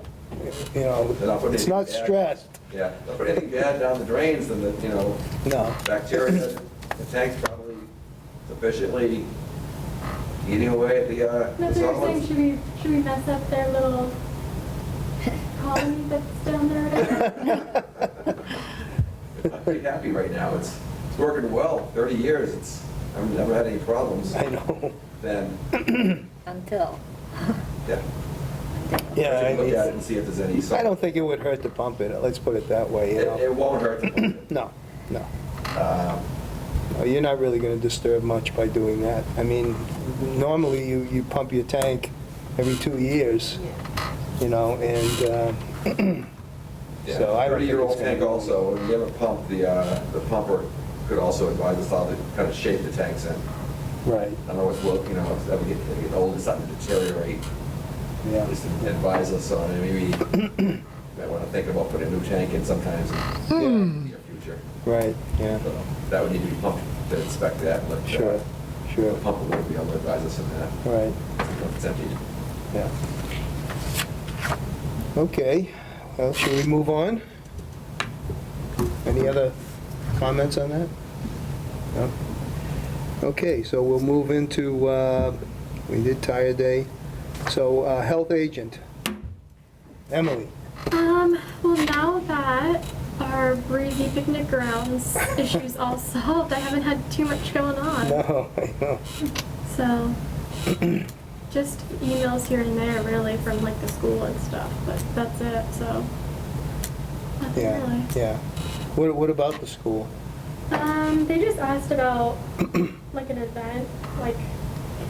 you know, They're not putting it's not anything bad. stressed. Yeah, don't put anything bad down the drains, then the, No. bacteria, the tank's probably sufficiently eating away at the No, they were saying, solids. should we mess up their little colony that's down there? I'm pretty happy right now. It's working well. 30 years, I've never had any problems. I know. Then, Until. yeah. Yeah, I Look mean, at it and see if there's any. I don't think it would hurt to pump it, let's put it that way, you know. It won't hurt to pump it. No, no. Um, No, you're not really going to disturb much by doing that. I mean, normally you pump your tank every 2 years, you know, and Yeah, so I don't think 30-year-old it's gonna tank be- also, when you have a pump, the pumper could also advise us how to kind of shape the tanks in. right, I don't know what's, if ever get old, it's starting to deteriorate. yeah. At least advise us on it. Maybe you might want to think about putting a new tank in sometimes in the near future. Right, yeah, So that would need to be pumped to inspect that. But, sure, sure, the pumper would be able to advise us on that, right, if it's empty. yeah. Okay, well, should we move on? Any other comments on that? No? Okay, so we'll move into, we did tire day, so health agent, Emily. Well, now that our breezy picnic grounds issue's all solved, I haven't had too much going on. No, I know. So, just emails here and there, really, from like the school and stuff, but that's it, so. Nothing Yeah, really. yeah. What about the school? They just asked about like an event, like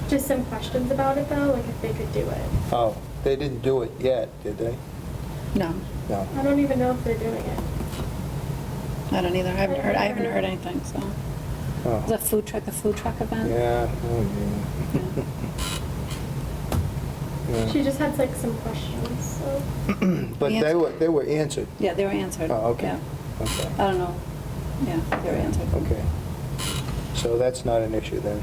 just some questions about it though, like if they could do it. Oh, they didn't do it yet, did they? No, No. I don't even know if they're doing it. I don't either. I haven't heard anything, so. Oh, The food truck event? yeah. Oh, yeah. Yeah. She just had like some questions, so. But they were answered. Yeah, they were answered. Oh, okay. Yeah. Okay, I don't know. Yeah, they were answered. okay. So that's not an issue then.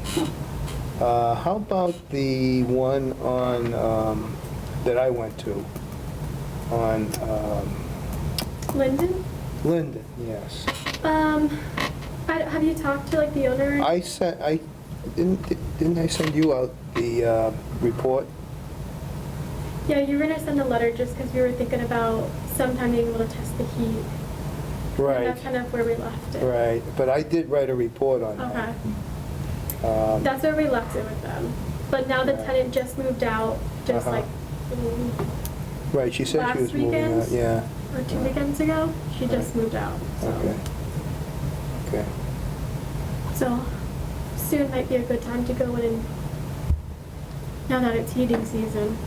How about the one on, that I went to, on Lyndon, Linden, yes. have you talked to like the owner? Didn't I send you out the report? Yeah, you were gonna send a letter just because we were thinking about sometime being able to test the heat. And Right, that's kind of where we left it. right, but I did write a report on Okay. that. That's where we left it with them. But now the Yeah. tenant just moved out, just Uh-huh. like, Right, she said she was last moving weekend? out, yeah, or 2 weekends ago. She just moved out, so. okay. Okay, So soon might be a good time to go in and, now that it's heating season.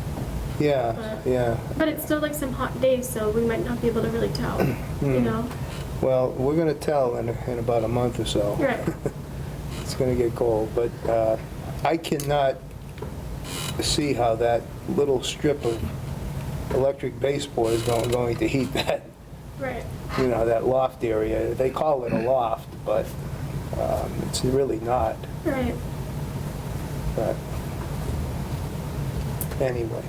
yeah, But- yeah. But it's still like some hot days, so we might not be able to really tell, you know? Well, we're gonna tell in about a month or so. Right. It's gonna get cold, but I cannot see how that little strip of electric baseboard is going to heat that, Right. that loft area. They call it a loft, but it's really not. Right. But anyway.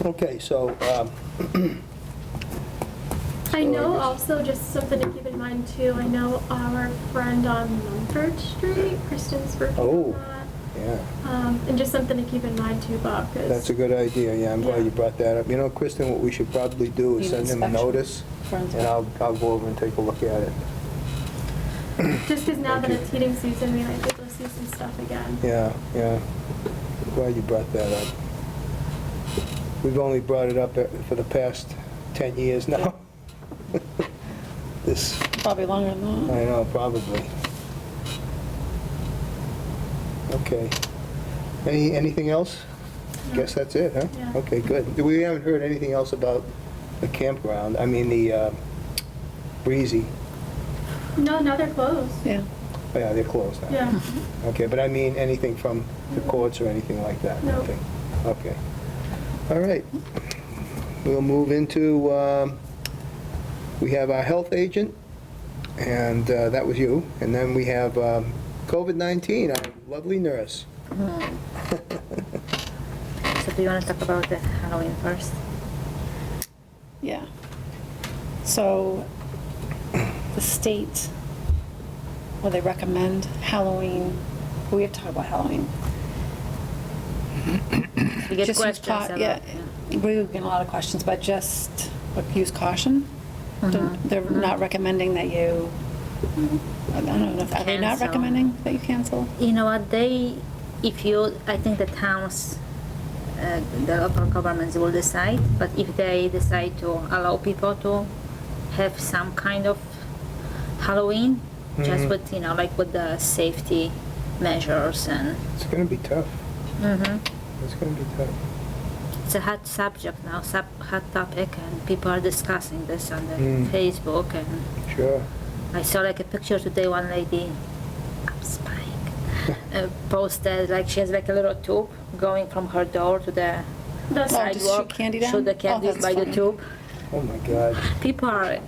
Okay, so, I So I know guess- also, just something to keep in mind too, I know our friend on Mumford Street, Kristen's working Oh. on that. yeah, And just something to keep in mind too, Bob, because. that's a good idea, yeah, I'm glad Yeah. you brought that up. You know, Kristen, what we should probably do is Need send him a inspection. notice, For and inspection. I'll go over and take a look at it. Just because now Thank that you. it's heating season, we might be able to see some stuff again. Yeah, yeah. Glad you brought that up. We've only brought it up for the past 10 years now. This, Probably longer than that. I know, probably. Okay. Anything else? No. Guess that's it, huh? Yeah. Okay, good. We haven't heard anything else about the campground, I mean, the Breezy. No, now they're closed. Yeah. Oh, yeah, they're closed now. Yeah. Okay, but I mean, anything from the courts or anything like that? No. Nothing. Okay. All right. We'll move into, we have our health agent, and that was you. And then we have COVID-19, our lovely nurse. So do you want to talk about the Halloween first? Yeah. So the state, well, they recommend Halloween. We have to talk about Halloween. We get Just use questions about yeah, we've getting a lot of questions, but just use caution. They're not recommending that you, I don't know, are they not Cancel. recommending that you cancel? You know what, I think the towns, the local governments will decide, but if they decide to allow people to have some kind of Halloween, just with, like with the safety measures and, It's going to be tough. It's going to be tough. it's a hot subject now, hot topic, and people are discussing this on the Facebook, and Sure. I saw like a picture today, one lady, I'm spying, posted like she has like a little tube going from her door to the That's Oh, just shoot sidewalk, candy down? shoot the Oh, candies that's by the funny. tube. Oh, my God. People are,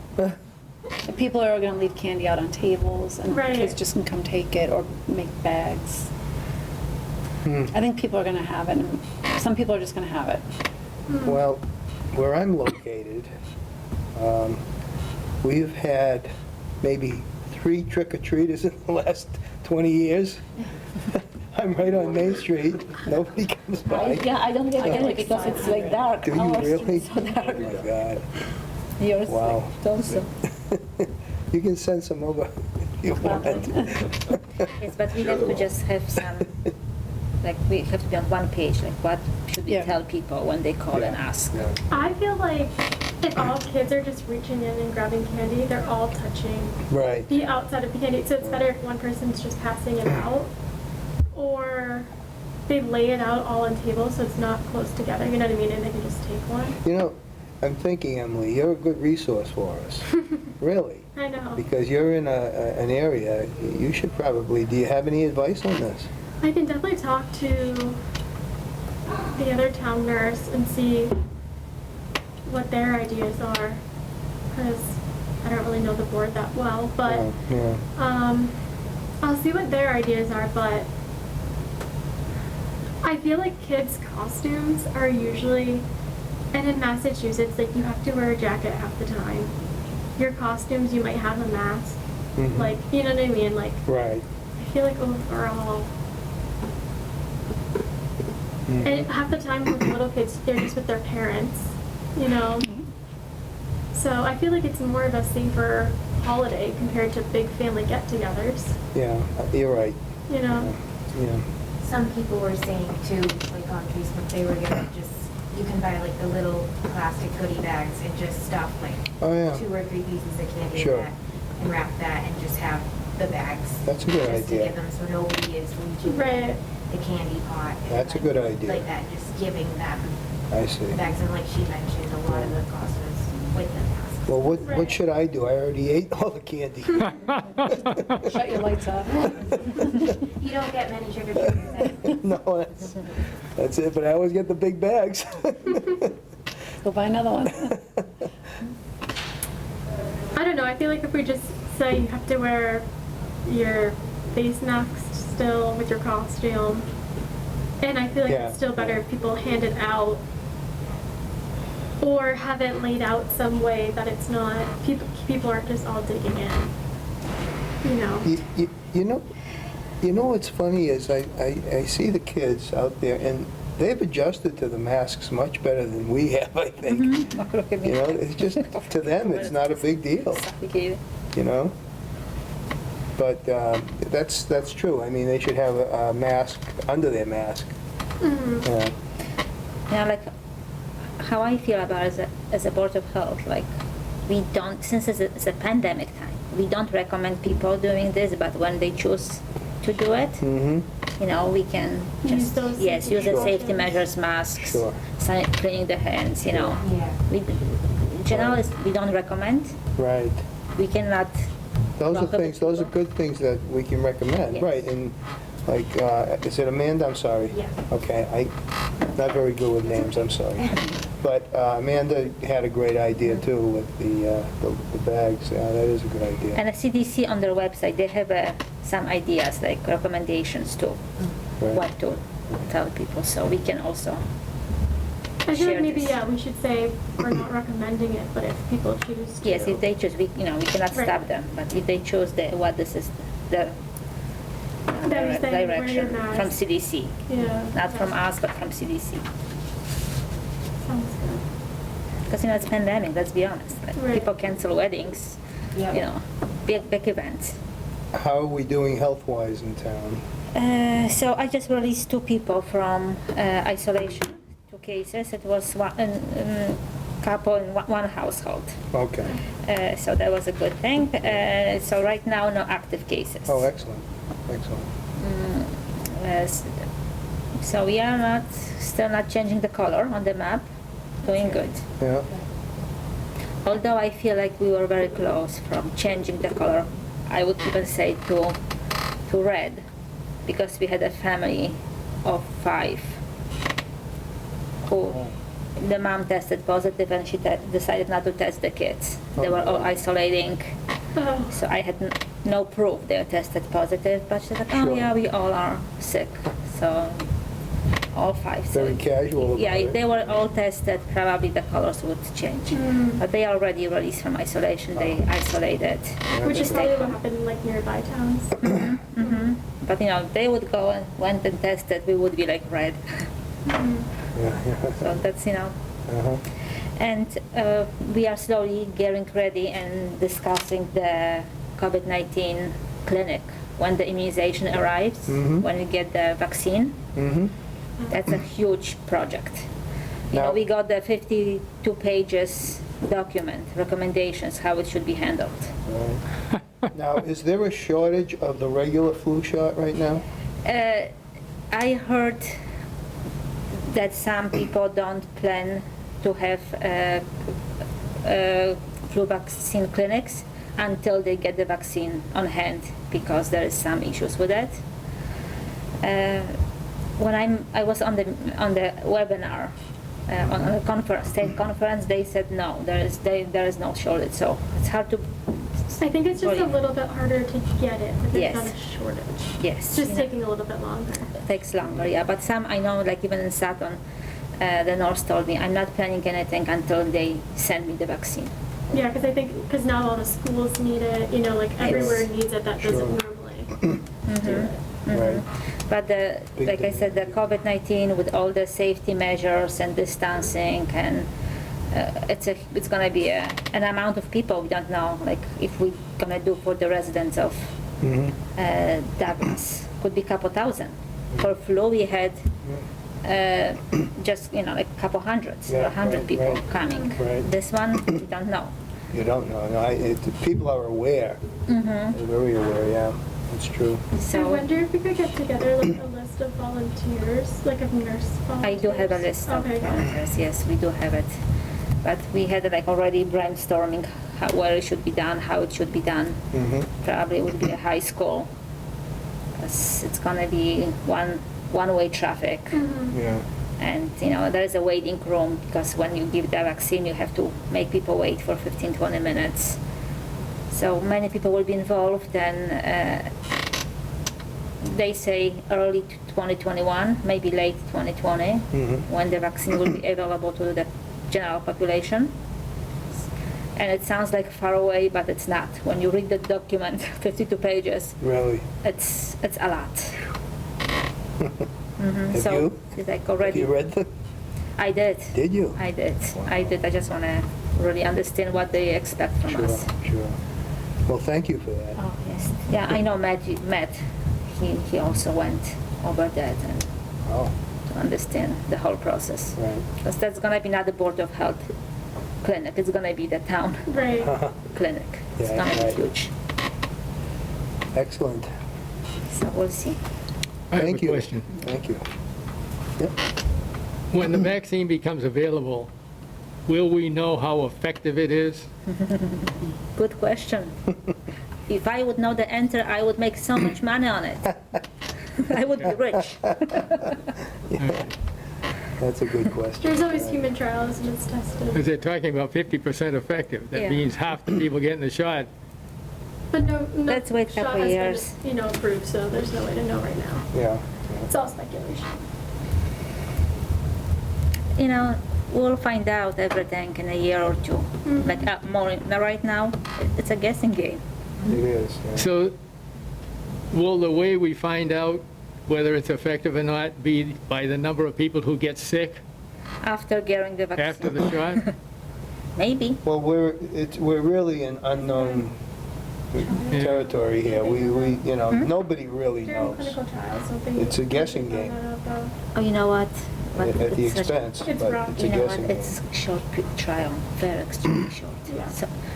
People are gonna leave candy out on tables, and Right. kids just can come take it or make bags. I think people are gonna have it, and some people are just gonna have it. Well, where I'm located, we've had maybe 3 trick-or-treaters in the last 20 years. I'm right on Main Street. Nobody comes by. yeah, I don't get it because it's like dark. Do you Our really? street's so dark. Oh, my God. Yours Wow. like also. You can send some over if you want. Yes, but we have to just have some, like we have to be on one page, like what should we Yeah. tell people when they call and ask? Yeah. I feel like if all kids are just reaching in and grabbing candy, they're all touching Right. the outside of the candy. So it's better if one person's just passing it out, or they lay it out all on tables so it's not close together. You know what I mean? And they can just take one. You know, I'm thinking, Emily, you're a good resource for us. Really. I know. Because you're in an area, you should probably, do you have any advice on this? I can definitely talk to the other town nurse and see what their ideas are, because I don't really know the board that well, but Yeah. I'll see what their ideas are, but I feel like kids' costumes are usually, and in Massachusetts, like, you have to wear a jacket half the time. Your costumes, you might have a mask, Mhm. like, you know what I mean? Like, Right. I feel like overall, and half the time with little kids, they're just with their parents, you know? So I feel like it's more of a safer holiday compared to big family get-togethers, Yeah, you're right. you know? Yeah. Some people were saying too, like on Facebook, they were gonna just, you can buy like the little plastic goodie bags and just stuff like Oh, yeah. 2 or 3 pieces of candy in Sure. that and wrap that and just have the bags. That's a good Just to idea. give them so nobody is reaching Right. the candy pot. and, That's a like- good idea. Like that, just giving them I see. the bags, and like she mentioned, a lot of the cost was with the masks. Well, what should I do? I already ate all the candy. Shut your lights off. You don't get many trick-or-treaters. No, that's it, but I always get the big bags. Go buy another one. I don't know, I feel like if we just say you have to wear your face masks still with your costume, and I feel like Yeah. it's still better if people hand it out or have it laid out some way that it's not, people aren't just all digging in, you know? You know what's funny is I see the kids out there, and they've adjusted to the masks much better than we have, I think. Look at me. You know, it's just, to them, it's not a big deal, Suffocated. you know? But that's true. I mean, they should have a mask under their mask. Yeah. Yeah, like how I feel about it as a Board of Health, like we don't, since it's a pandemic time, we don't recommend people doing this, but when they choose to do it, Mm-hmm. you know, we can Use just, those yes, use the safety safety precautions. measures, masks, Sure. cleaning the hands, you know. Yeah. We, generally, we don't recommend. Right. We cannot. Those are welcome things, those are people. good things that we can recommend, Yes. right? And like, is it Amanda? I'm sorry. Yeah. Okay, not very good with names, I'm sorry. But Amanda had a great idea too with the bags. Yeah, that is a good idea. And the CDC on their website, they have some ideas, like recommendations too, Right. what to tell people, so we can also. I feel share like maybe, this. yeah, we should say we're not recommending it, but if people choose to. Yes, if they choose, we cannot Right. stop them, but if they choose what this is, the That was saying, wear your direction mask. from CDC, Yeah. not from us, but from CDC. Sounds good. Because, you know, it's pandemic, let's be honest. Like, Right. people cancel weddings, Yeah. you know, big events. How are we doing health-wise in town? So I just released 2 people from isolation, 2 cases. It was one couple in one household. Okay. So that was a good thing. So right now, no active cases. Oh, excellent, excellent. Yes. So we are still not changing the color on the map. Doing good. Yeah, Although I feel like we were very close from changing the color. I would even say to red, because we had a family of 5 who the mom tested positive and she decided not to test the kids. They were all isolating. Oh, So I had no proof they tested positive, but she said, oh Sure. yeah, we all are sick. So all 5. So very casual about yeah, if it. they were all tested, probably the colors would change. But they already released from isolation. They isolated. which is They probably stayed what home. happened in like nearby towns. But you know, they would go and went and tested. We would be like red. yeah, So that's, you know. uh-huh. And we are slowly getting ready and discussing the COVID-19 clinic when the immunization arrives, when we get the vaccine. Mm-hmm. That's a huge project. You Now- know, we got the 52 pages document, recommendations, how it should be handled. Now, is there a shortage of the regular flu shot right now? I heard that some people don't plan to have flu vaccine clinics until they get the vaccine on hand, because there is some issues with that. when I was on the webinar, on the conference, state conference, they said no, there is no shortage, so it's hard to. I think it's just a little bit harder to get it, but there's Yes. not a shortage. Yes. It's just taking a little bit longer. It takes longer, yeah, but some, I know, like even in Sutton, the nurse told me, I'm not planning anything until they send me the vaccine. Yeah, because now all the schools need it, you know, like everywhere needs it that doesn't Sure. normally do it. Right. But like I said, the COVID-19 with all the safety measures and distancing, and it's gonna be an amount of people we don't know, like if we're gonna do for the residents of Douglas, could be a couple thousand. For flu, we had just, you know, like a couple hundreds, Yeah, 100 right, people right, coming. right. This one, we don't know. You don't know. No, people are aware. They're very aware, yeah. That's true. I So wonder if we could get together like a list of volunteers, like of nurse I volunteers. do have a list of Okay, good. volunteers, yes, we do have it. But we had like already brainstorming where it should be done, how it should be done. Probably would be a high school, 'cause it's gonna be one-way traffic. Yeah. And, you know, there is a waiting room, because when you give the vaccine, you have to make people wait for 15, 20 minutes. So many people will be involved, and they say early 2021, maybe late 2020, when the vaccine will be available to the general population. And it sounds like far away, but it's not. When you read the document, 52 pages, Really. it's a lot. Have So you? it's like Have already. you read them? I did. Did you? I did. Wow. I did. I just want to really understand what they expect from Sure, us. sure. Well, thank you for that. Oh, yes. Yeah, I know Matt, he also went over that and Oh, to understand the whole process. right. Because that's going to be not the Board of Health clinic. It's going to be the town Right. clinic. It's Yeah, going to right. be huge. Excellent. So we'll see. I have Thank a you. question. Thank you. Yep. When the vaccine becomes available, will we know how effective it is? Good question. If I would know the answer, I would make so much money on it. I would be rich. That's a good question. There's always human trials and it's tested. Because they're talking about 50% effective. Yeah. That means half the people getting the shot. But no Let's wait a shot couple has years. been, you know, approved, so there's no way to know right now. Yeah. It's all speculation. You know, we'll find out everything in a year or two. Like more right now, it's a guessing game. It is. Yeah. So will the way we find out whether it's effective or not be by the number of people who get sick After getting the vaccine. after the shot? Maybe. Well, we're really in unknown territory here. We you know, nobody really During knows clinical trials, so they. It's a guessing they game. found that out, though. Oh, you know what? But at the it's such- expense, It's but rough. it's a You know what? guessing game. It's short trial, very extremely short. Yeah.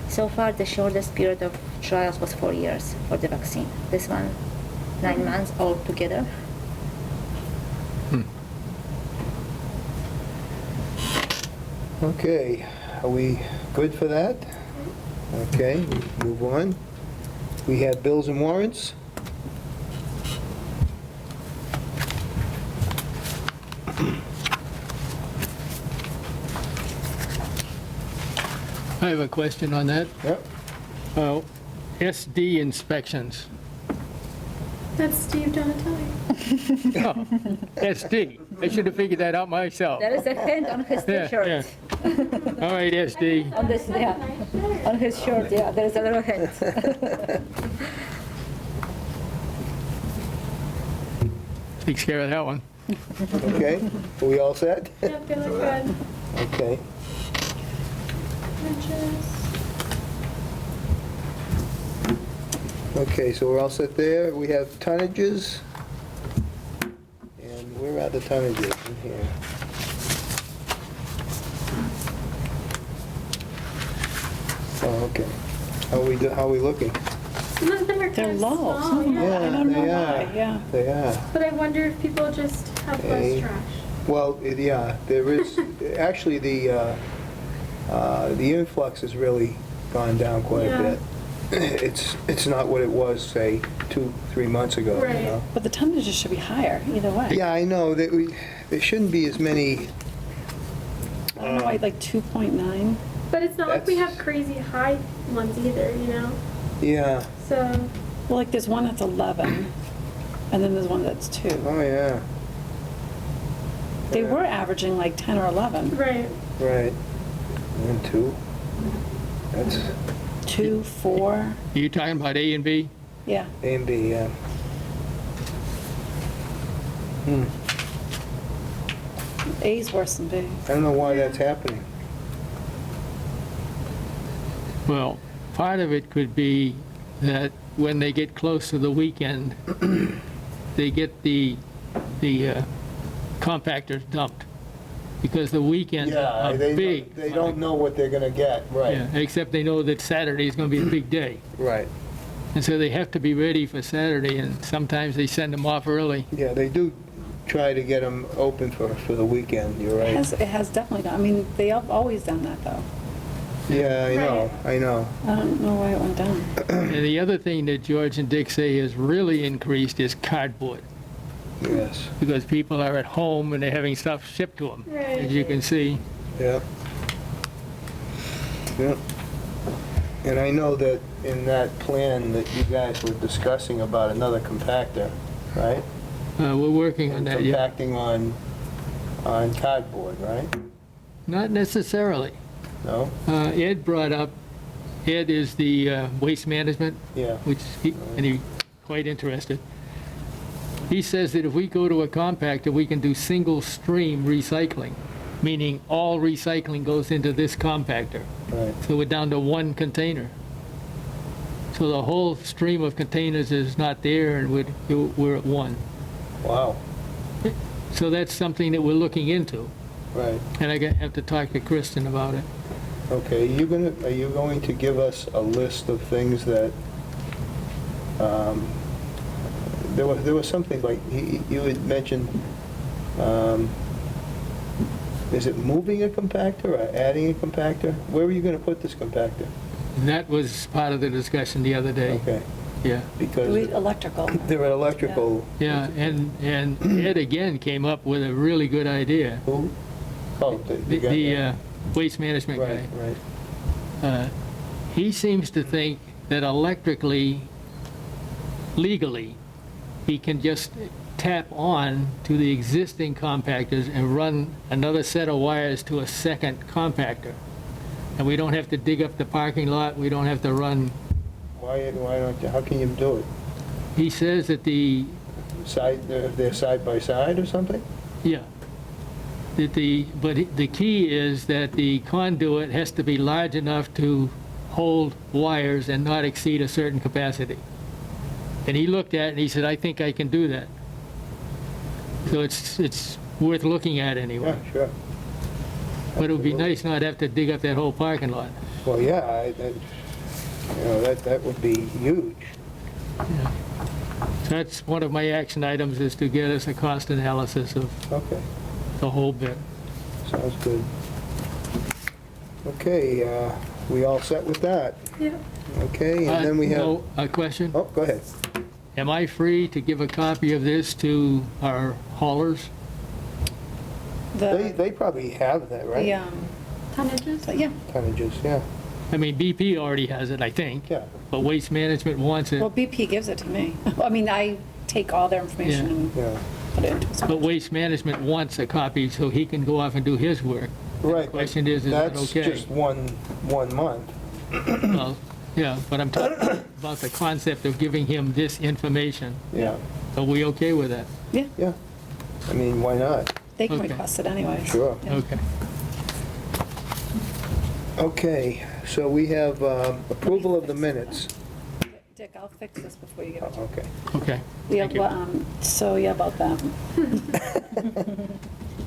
So far, the shortest period of trials was 4 years for the vaccine. This one, 9 months altogether. Okay, are we good for that? Okay, move on. We have bills and warrants. I have a question on that. Yep. SD inspections. That's Steve Donatelli. Oh, SD. I should have figured that out myself. There is a hint on his Yeah, t-shirt. yeah. All right, SD. On this, yeah. On his shirt, yeah, there is a little hint. Takes care of that one. Okay, are we all set? Yep, they look good. Okay. Wrenches. Okay, so we're all set there. We have tonnages. And where are the tonnages in here? Oh, okay. How are we looking? Some of them are They're kind of low. small, Some of them yeah. are- I don't know they why, are. yeah. They are. But I wonder if people just have Okay. less trash. Well, yeah, there is, actually, the influx has really gone down quite a Yeah. bit. it's not what it was, say, 2-3 months ago, you Right. know? But the tonnages should be higher either way. Yeah, I know, there shouldn't be as many, I don't know, like 2.9. But it's not like we have That's- crazy high ones either, you know? yeah, So, Well, like there's one that's 11, and then there's one that's 2. oh, yeah, They were averaging like 10 or 11. right. right. And 2, that's 2, 4, Are you talking about A and B? yeah. A and B, yeah. A's worse than B. I don't know why that's happening. Well, part of it could be that when they get close to the weekend, they get the compactors dumped, because the weekends are big. They don't know what they're gonna get, right, Yeah, except they know that Saturday is going to be a big day. right. And so they have to be ready for Saturday, and sometimes they send them off early. Yeah, they do try to get them open for the weekend, you're right. It has definitely done, I mean, they have always done that though. Yeah, I know. I don't know why it went down. And the other thing that George and Dick say has really increased is cardboard, Yes, because people are at home and they're having stuff shipped to them, Right. as you can see. yeah. Yeah. And I know that in that plan that you guys were discussing about another compactor, right? We're working on that, yeah. Compacting on cardboard, right? Not necessarily. No? Ed brought up, Ed is the waste management, Yeah, and he's quite interested. He says that if we go to a compactor, we can do single stream recycling, meaning all recycling goes into this compactor. right. So we're down to one container. So the whole stream of containers is not there, and we're at one. Wow, So that's something that we're looking into, right. and I have to talk to Kristen about it. Okay, are you going to give us a list of things that, there was something like, you had mentioned, is it moving a compactor or adding a compactor? Where are you gonna put this compactor? And that was part of the discussion the other day. Okay, Yeah. because Electrical. they're electrical. Yeah, and Ed again came up with a really good idea. Who? Oh, the guy. The waste management Right, guy. right. He seems to think that electrically, legally, he can just tap on to the existing compactors and run another set of wires to a second compactor. And we don't have to dig up the parking lot, we don't have to run. Why don't you, how can you do it? He says that They're side by side or something? yeah, but the key is that the conduit has to be large enough to hold wires and not exceed a certain capacity. And he looked at it and he said, I think I can do that. So it's worth looking at anyway. Yeah, sure. But it would be nice not to have to dig up that whole parking lot. Well, yeah, that would be huge. So that's one of my action items, is to get us a cost analysis of Okay, the whole bit. sounds good. Okay, we all set with that? Yeah. Okay, and then we have, No, a question? oh, go ahead. Am I free to give a copy of this to our haulers? They probably have that, right? The, Tonnages? yeah, Tonnages, yeah, I mean, BP already has it, I think. yeah, But Waste Management wants it. well, BP gives it to me. I mean, I take all their information and yeah. put it into a But Waste Management wants a copy so he can go off and do his work. Right, but Question is it that's okay? just one month. Well, yeah, but I'm talking about the concept of giving him this information. Yeah, Are we okay with that? yeah. I mean, why not? They can Okay. request it anyway. Sure. Yeah. Okay. Okay, so we have approval of the minutes. Dick, I'll fix this before you give it to me. Okay. Okay. Yeah, Thank you. well, so yeah, about that.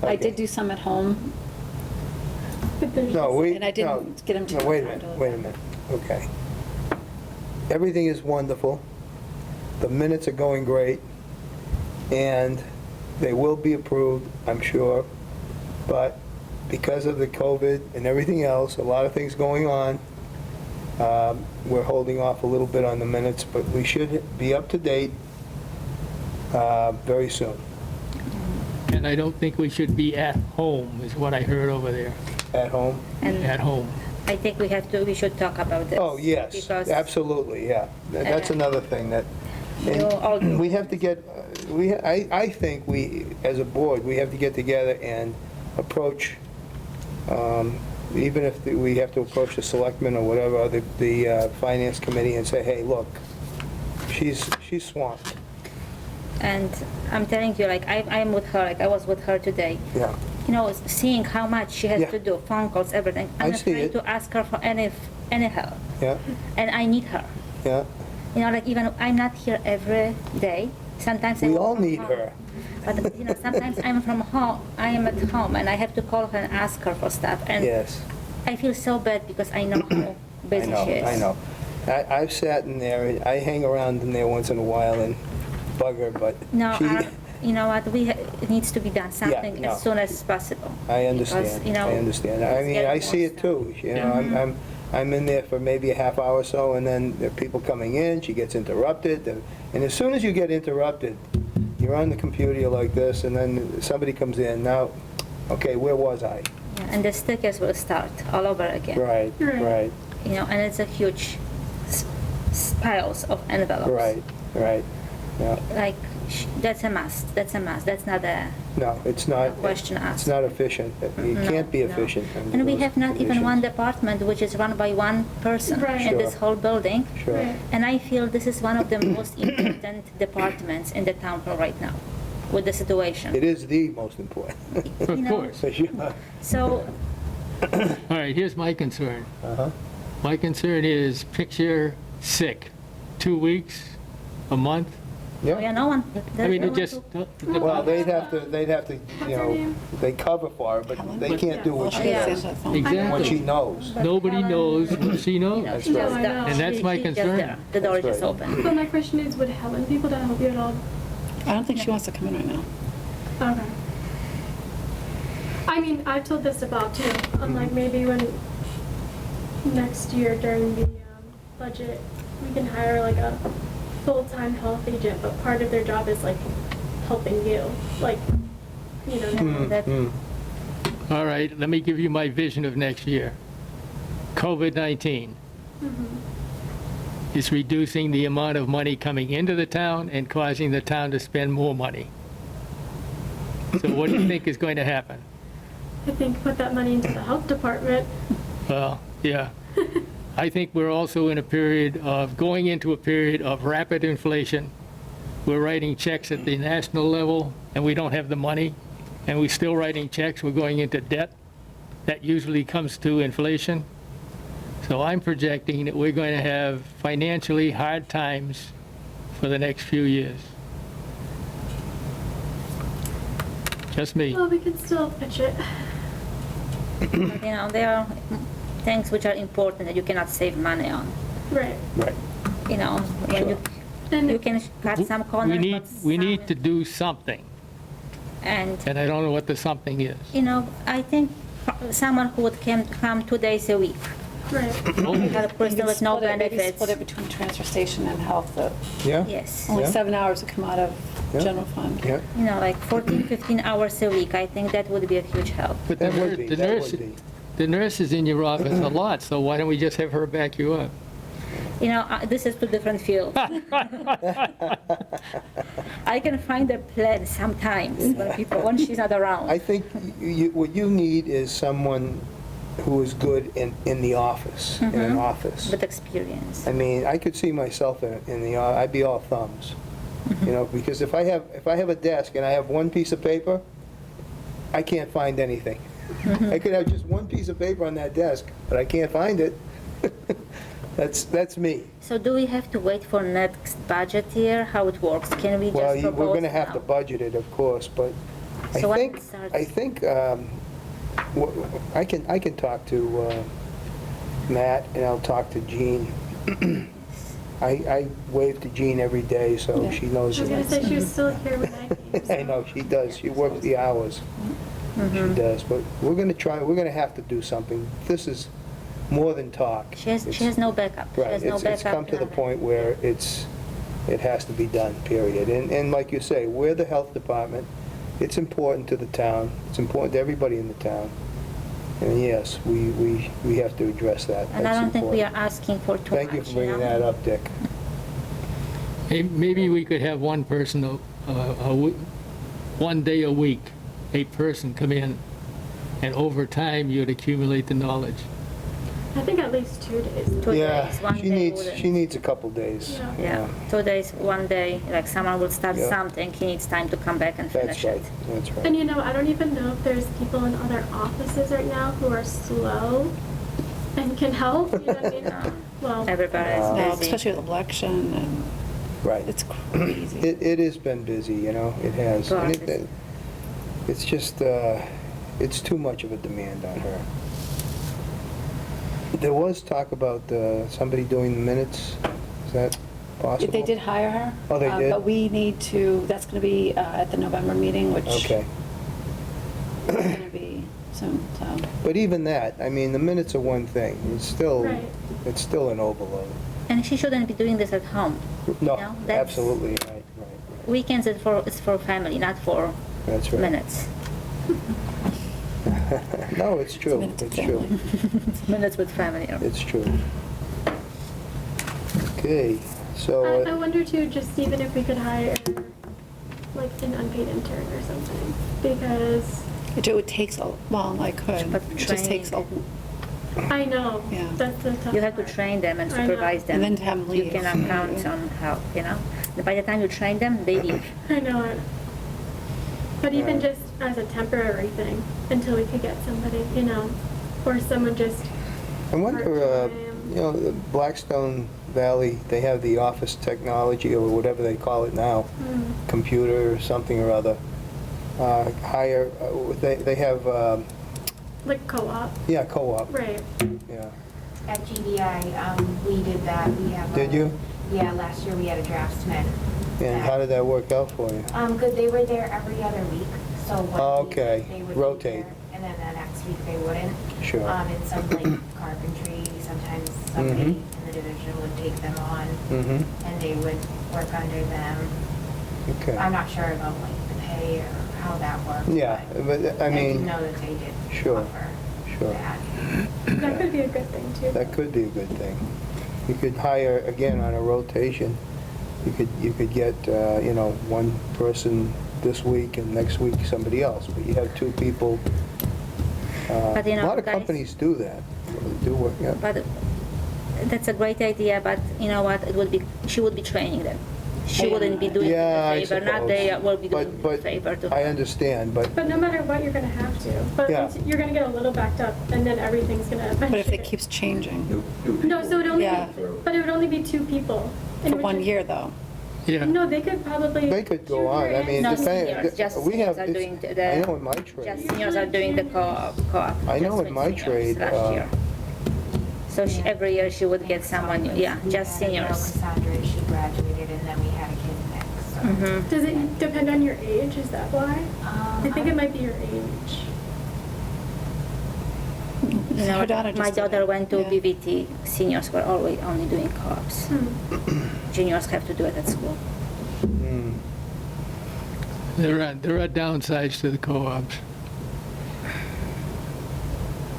I did do some at home, No, we, and I no, didn't get him to. no, wait a minute, okay. Everything is wonderful, the minutes are going great, and they will be approved, I'm sure, but because of the COVID and everything else, a lot of things going on, We're holding off a little bit on the minutes, but we should be up to date very soon. And I don't think we should be at home, is what I heard over there, At home? And at home. I think we should talk about this. Oh, yes, Because absolutely, yeah. That's another thing that, all do. we have to get, I think we, as a board, we have to get together and approach, even if we have to approach the selectmen or whatever, the finance committee and say, hey, look, she's swamped. And I'm telling you, like, I'm with her, like, I was with her today. Yeah. You know, seeing how much she has Yeah. to do, phone calls, everything. I I'm see afraid it. to ask her for any help. Yeah, And I need her. yeah. You know, like, even I'm not here every day. Sometimes I We work all from need home. her. But, you know, sometimes I'm from home, I am at home, and I have to call her and ask her for stuff. And Yes. I feel so bad because I know how I busy know, she is. I know. I've sat in there, I hang around in there once in a while and bug her, but No, she, you know what, it needs to be done, something no. as soon as possible. I understand, Because, you know, I understand. I it's mean, getting I see more it too, you know, Mm-hmm. I'm in there for maybe a half hour or so, and then there are people coming in, she gets interrupted, and as soon as you get interrupted, you're on the computer, you're like this, and then somebody comes in, now, okay, where was I? Yeah, and the stickers will start all over again. Right, right, You know, and it's a huge piles of envelopes. right, yeah. Like, that's a must, that's not a No, it's not, question it's asked. not efficient. It No, can't be no. efficient. under And we those have not even one conditions. department which is run by one person Right. in this Sure. whole building. Sure. And I feel this is one of the most important departments in the town hall right now with the situation. It is the most important. Of know, course. For sure. So, All right, here's my concern. Uh-huh. My concern is picture sick, 2 weeks, a month. yeah, Yeah. no one. I mean, no it one just, to- Well, they'd have to, you know, they cover for her, but they can't do what she Yeah. does, what she exactly. knows. Nobody knows what she You know, knows. she's right. just I there. know. And that's my She's just concern. there. The door is That's just right. open. But my question is, would Helen be able to help you at all? I don't think she wants to come in right now. Okay. I mean, I've told this about too. I'm like, maybe when next year during the budget, we can hire like a full-time health agent, but part of their job is like helping you, like, you know. That- All right, let me give you my vision of next year. COVID-19 is reducing the amount of money coming into the town and causing the town to spend more money. So what do you think is going to happen? I think put that money into the health department. Well, yeah. I think we're also in a period of, going into a period of rapid inflation. We're writing checks at the national level, and we don't have the money, and we're still writing checks. We're going into debt. That usually comes to inflation. So I'm projecting that we're going to have financially hard times for the next few years. Just me. Well, we can still pitch it. But, you know, there are things which are important that you cannot save money on. Right. Right. You know, when And you can cut some corners. We but need some- to do something, And, and I don't know what the something is. you know, I think someone who would come 2 days a week. right. We have a person with no Maybe benefits. split it between transfer station and health. Yeah? Yes. Only Yeah. 7 hours would come out of Yeah. general fund. Yeah. You know, like 14, 15 hours a week. I think that would be a huge help. But the That would be, the that nurse, would be. the nurse is in your office a lot, so why don't we just have her back you up? You know, this is two different fields. I can find a plan sometimes when she's not around. I think what you need is someone who is good in the office, in an office. With experience. I mean, I could see myself in the, I'd be all thumbs, you know, because if I have a desk and I have one piece of paper, I can't find anything. I could have just one piece of paper on that desk, but I can't find it. That's me. So do we have to wait for next budget year? How it works? Can we just Well, propose we're gonna have to now? budget it, of course, but So when I it starts? think, I can talk to Matt, and I'll talk to Jean. I wave to Jean every day, so Yeah. she knows. I was gonna say she was still here when I came. I know, she does, she works the hours. Mm-hmm. She does, but we're gonna have to do something. This is more than talk. She has no backup. She Right, has no it's come backup. to the nothing. point where it has to be done, period. And like you say, we're the health department, it's important to the town, it's important to everybody in the town. And yes, we have to address that. And I That's don't think we are important. asking for too much. Thank you for bringing know? that up, Dick. Maybe we could have one person, one day a week, a person come in, and over time, you'd accumulate the knowledge. I think at least 2 days. 2 Yeah, days, one she day needs, wouldn't. she needs a couple days. Yeah. Yeah, 2 days, one day, like someone will start Yeah. something, he needs time to come back and That's finish right, it. that's right. And I don't even know if there's people in other offices right now who are slow and can help, you know what I mean? Well, Everybody No, is busy. especially with election, and Right. it's crazy. It has been busy, you know, it has. And God, it's just, it's too much of a demand on her. There was talk about somebody doing the minutes. Is that possible? They did hire her. Oh, they did? But we need to, that's going to be at the November meeting, which is Okay. going to be soon, so. But even that, I mean, the minutes are one thing. Right. It's still an overload. And she shouldn't be doing this at home. No, No, that's- absolutely, right. Weekends it's for family, not for That's right. minutes. No, it's true, minutes of it's true. Minutes with family. It's true. Okay, so, I wonder too, just even if we could hire like an unpaid intern or something, because It takes well, I could. But It just takes a, I know Yeah. that's the tough You have to part. train them and I know. supervise them. And then to have them You leave. cannot count on help, you know? By the time you train them, they leave. I know it. But even Yeah. just as a temporary thing, until we could get somebody, or someone just, I wonder, part-time. the Blackstone Valley, they have the office technology, or whatever they call it now, computer or something or other. Hire, they have, like co-op, yeah, co-op, right? yeah. At GDI, we did that. We have. Did you? Yeah, last year we had a draftsman. And how did that work out for you? Good, they were there every other week, so one week Okay, they would rotate. be there, and then the next week they wouldn't. Sure. And some like carpentry, sometimes somebody Mhm. in the division would take them on, Mm-hmm, and they would work under them. okay. I'm not sure about like the pay or how that worked. Yeah, but, I I do mean, know that they did sure, offer sure. that. That could be a good thing too. That could be a good thing. You could hire, again, on a rotation, you could get, one person this week and next week somebody else, but you have two people. But, A lot of guys- companies do that, do work, yeah. But that's a great idea, but you know what, she would be training them. She wouldn't be doing Yeah, I them a favor, not suppose. they will be doing But- a favor to I her. understand, but, But no matter what, you're gonna have to. But Yeah. you're gonna get a little backed up, and then everything's gonna eventually. but if it keeps changing, No, so it would only. Yeah. But it would only be 2 people. And for it would 1 just- year though. Yeah. No, they could probably. they could go on, I mean, No, depend- seniors, just we have, seniors are doing it's- the- I know in my trade. Just seniors are doing the co-op. I know just in with my seniors trade, Last year. So every year she would get someone, yeah, just We had, seniors. Cassandra, she graduated, and then we had a kid next, so. Mhm. Does it depend on your age? Is that why? I think it I- might be your age. You know, Her daughter my just did daughter it, went to yeah. BVT, seniors were always only doing co-ops. Juniors have to do it at school. Hmm. There are downsides to the co-ops.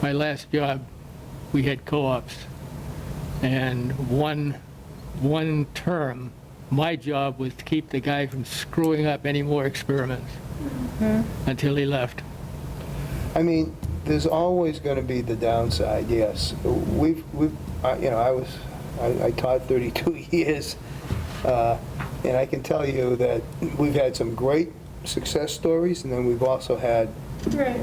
My last job, we had co-ops, and one term, my job was to keep the guy from screwing up any more experiments until he left. I mean, there's always going to be the downside, yes. I taught 32 years, and I can tell you that we've had some great success stories, and then we've also had, Right.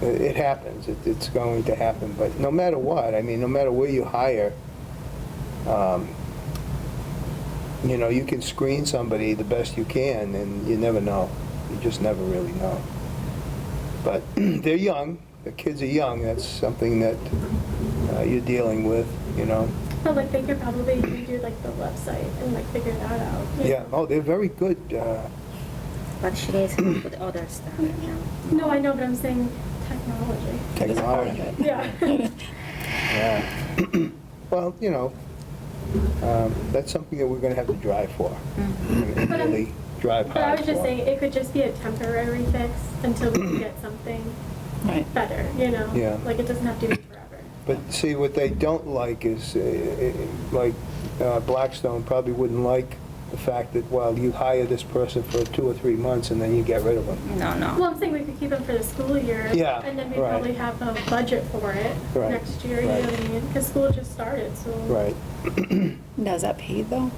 it happens, it's going to happen, but no matter what, I mean, no matter where you hire, you can screen somebody the best you can, and you never know. You just never really know. But they're young, the kids are young, that's something that you're dealing with, But like they could probably redo like the website and like figure that out. Yeah, oh, they're very good. But she needs help with other stuff, you know. No, I know, but I'm saying Technology. technology. Yeah. Yeah. Well, you know, that's something that we're gonna have to drive for. And But I'm- really drive But I hard was just for. saying, it could just be a temporary fix until we can get something Right. better, you know? Yeah. Like, it doesn't have to be forever. But see, what they don't like is, like, Blackstone probably wouldn't like the fact that, well, you hire this person for 2 or 3 months and then you get rid of them. No, no. Well, I'm saying we could keep them for the school year. Yeah, And then we'd right. probably have a budget for it Right, next year, you know right. what I mean? Because school just started, so. Right. Now, is that paid, though?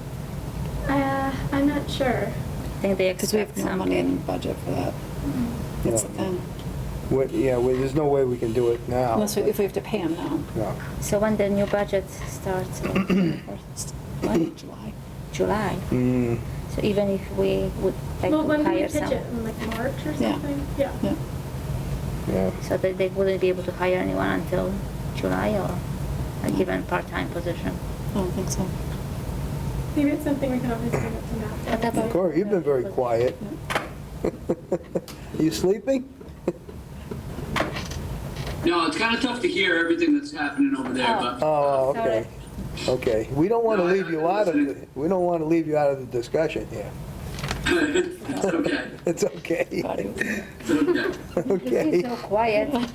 I'm not sure. I think they Because we have expect no money in something. the budget for that. That's the Yeah. thing. Yeah, well, there's no way we can do it now. Unless, if we have to pay them now. No. So when the new budget starts, When? July. July. Mm, So even if we would like Well, to when do we hire pitch some, it? In like March or Yeah. something? Yeah. Yeah. yeah. so that they wouldn't be able to hire anyone until July, or a given part-time position. I don't think so. Maybe it's something we can always bring up to Matt. But that's- Corey, you've been very quiet. You sleeping? No, it's kind of tough to hear everything that's happening over there, but Oh, okay. Okay. We don't want to No, leave you out of we don't want to leave you out of the discussion here. it's okay. It's okay. Thought he was- It's okay. Okay. He's so quiet.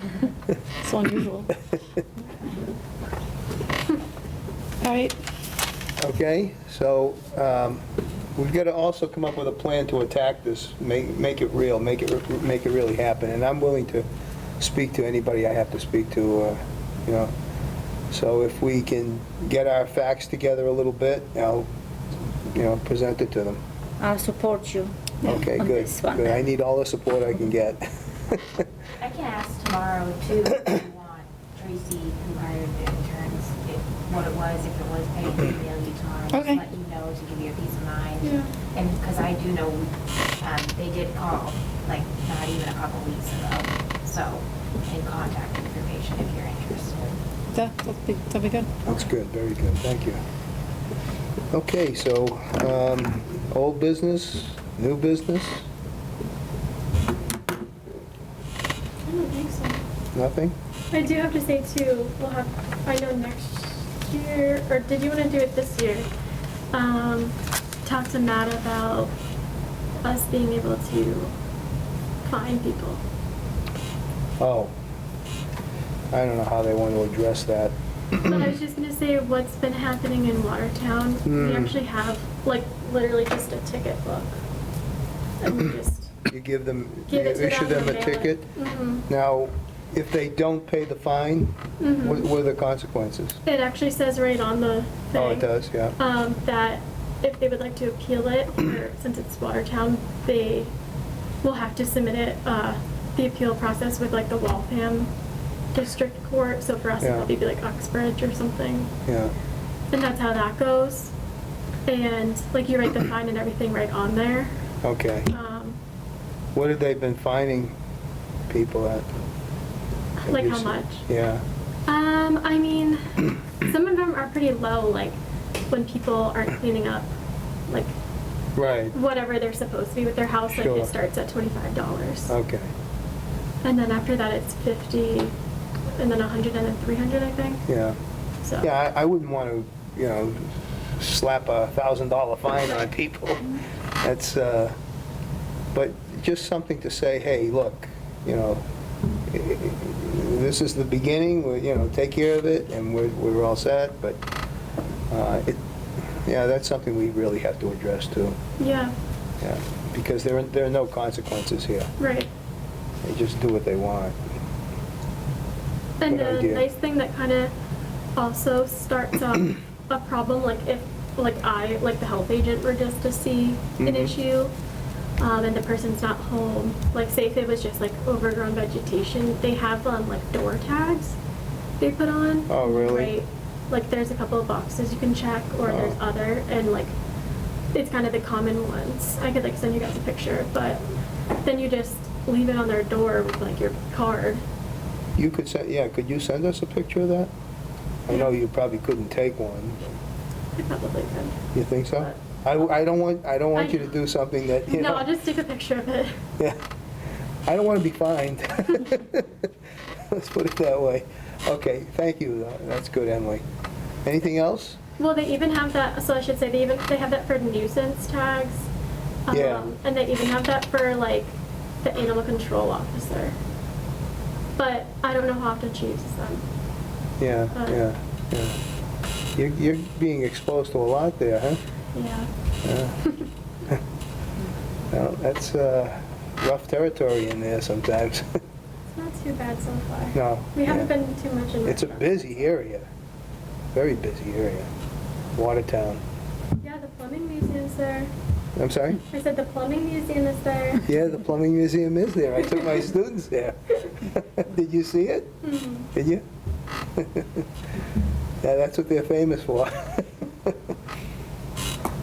So unusual. All right. Okay, so we've got to also come up with a plan to attack this, make it real, make it really happen. And I'm willing to speak to anybody I have to speak to, you know. So if we can get our facts together a little bit, I'll, you know, present it to them. I'll support you. Okay, on good. this one. Good. I need all the support I can get. I can ask tomorrow too, if you want Tracy, who hired the interns, what it was, if it was paid, to email you tomorrow. Just Okay. let you know to give you a peace of mind. Yeah. And, because I do know, they did call, like, not even a couple weeks ago, so, and contact information if you're interested. That'd be good. That's good, very good, thank you. Okay, so, old business, new business, I don't think so. nothing? I do have to say too, we'll have, I know next year, or did you want to do it this year? Talk to Matt about us being able to find people. Oh, I don't know how they want to address that. But I was just gonna say what's been happening in Watertown. We actually have, like, literally just a ticket book. And we just You give them, you give it to issue them them a and mail it. ticket. Mhm. Now, if they don't pay the fine, what are the consequences? It actually says right on the thing. Oh, it does, yeah. That if they would like to appeal it, or since it's Watertown, they will have to submit it, the appeal process with like the Waltham District Court. So for us, Yeah. it'll be like Uxbridge or something. Yeah, And that's how that goes. And like you write the fine and everything right on there. okay. What have they been fining people at? Have Like you how seen? much? Yeah, I mean, some of them are pretty low, like when people aren't cleaning up, like right, whatever they're supposed to be with their house, like Sure. it starts at $25. okay. And then after that, it's 50, and then 100, and then 300, I think. Yeah, So. yeah, I wouldn't want to, you know, slap a $1,000 fine on people. That's, but just something to say, hey, look, you know, this is the beginning, you know, take care of it, and we're all set, but, yeah, that's something we really have to address too, Yeah, yeah, because there are no consequences here. right. They just do what they want. And Good the idea. nice thing that kind of also starts up a problem, like if, like the health agent were just to see an Mhm. issue, and the person's not home, like say if it was just like overgrown vegetation, they have like door tags they put on. Oh, really? Right. Like there's a couple of boxes you can check, or there's Oh. other, and like it's kind of the common ones. I could like send you guys a picture, but then you just leave it on their door with like your card. You could send, yeah, could you send us a picture of that? I know you probably couldn't take one. I probably could. You think so? I don't want you to do something that, you No, know. I'll just take a picture of it. Yeah. I don't want to be fined. Let's put it that way. Okay, thank you, that's good, Emily. Anything else? Well, they even have that, so I should say, they have that for nuisance tags. Yeah. And they even have that for like the animal control officer. But I don't know how often she uses them. Yeah, yeah, yeah. You're being exposed to a lot there, huh? Yeah. Yeah. Well, that's rough territory in there sometimes. It's not too bad so far. No. We haven't yeah. been too much in It's a busy area, very busy area. Watertown. Yeah, the plumbing museum's there. I'm sorry? I said the plumbing museum is there. Yeah, the plumbing museum is there. I took my students there. Did you see it? Mhm. Did you? Yeah, that's what they're famous for.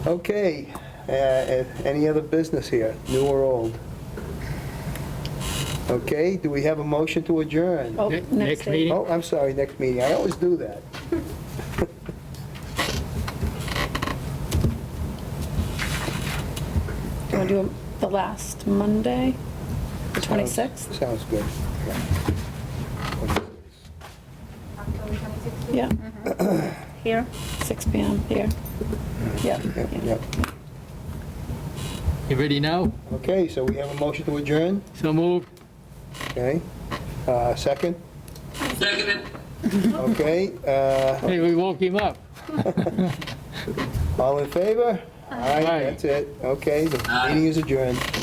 Okay, any other business here, new or old? Okay, do we have a motion to adjourn? Oh, Next next day. meeting? Oh, I'm sorry, next meeting. I always do that. You want to do the last Monday, the 26th? Sounds good. October 26th? Yeah, Here? 6 PM here. Yeah. Yep, yeah. yep. You ready now? Okay, so we have a motion to adjourn, So moved. okay? Second? Second Okay, Hey, we woke him up. all in favor? Aye, Aye. that's it. Okay, the Aye. meeting is adjourned.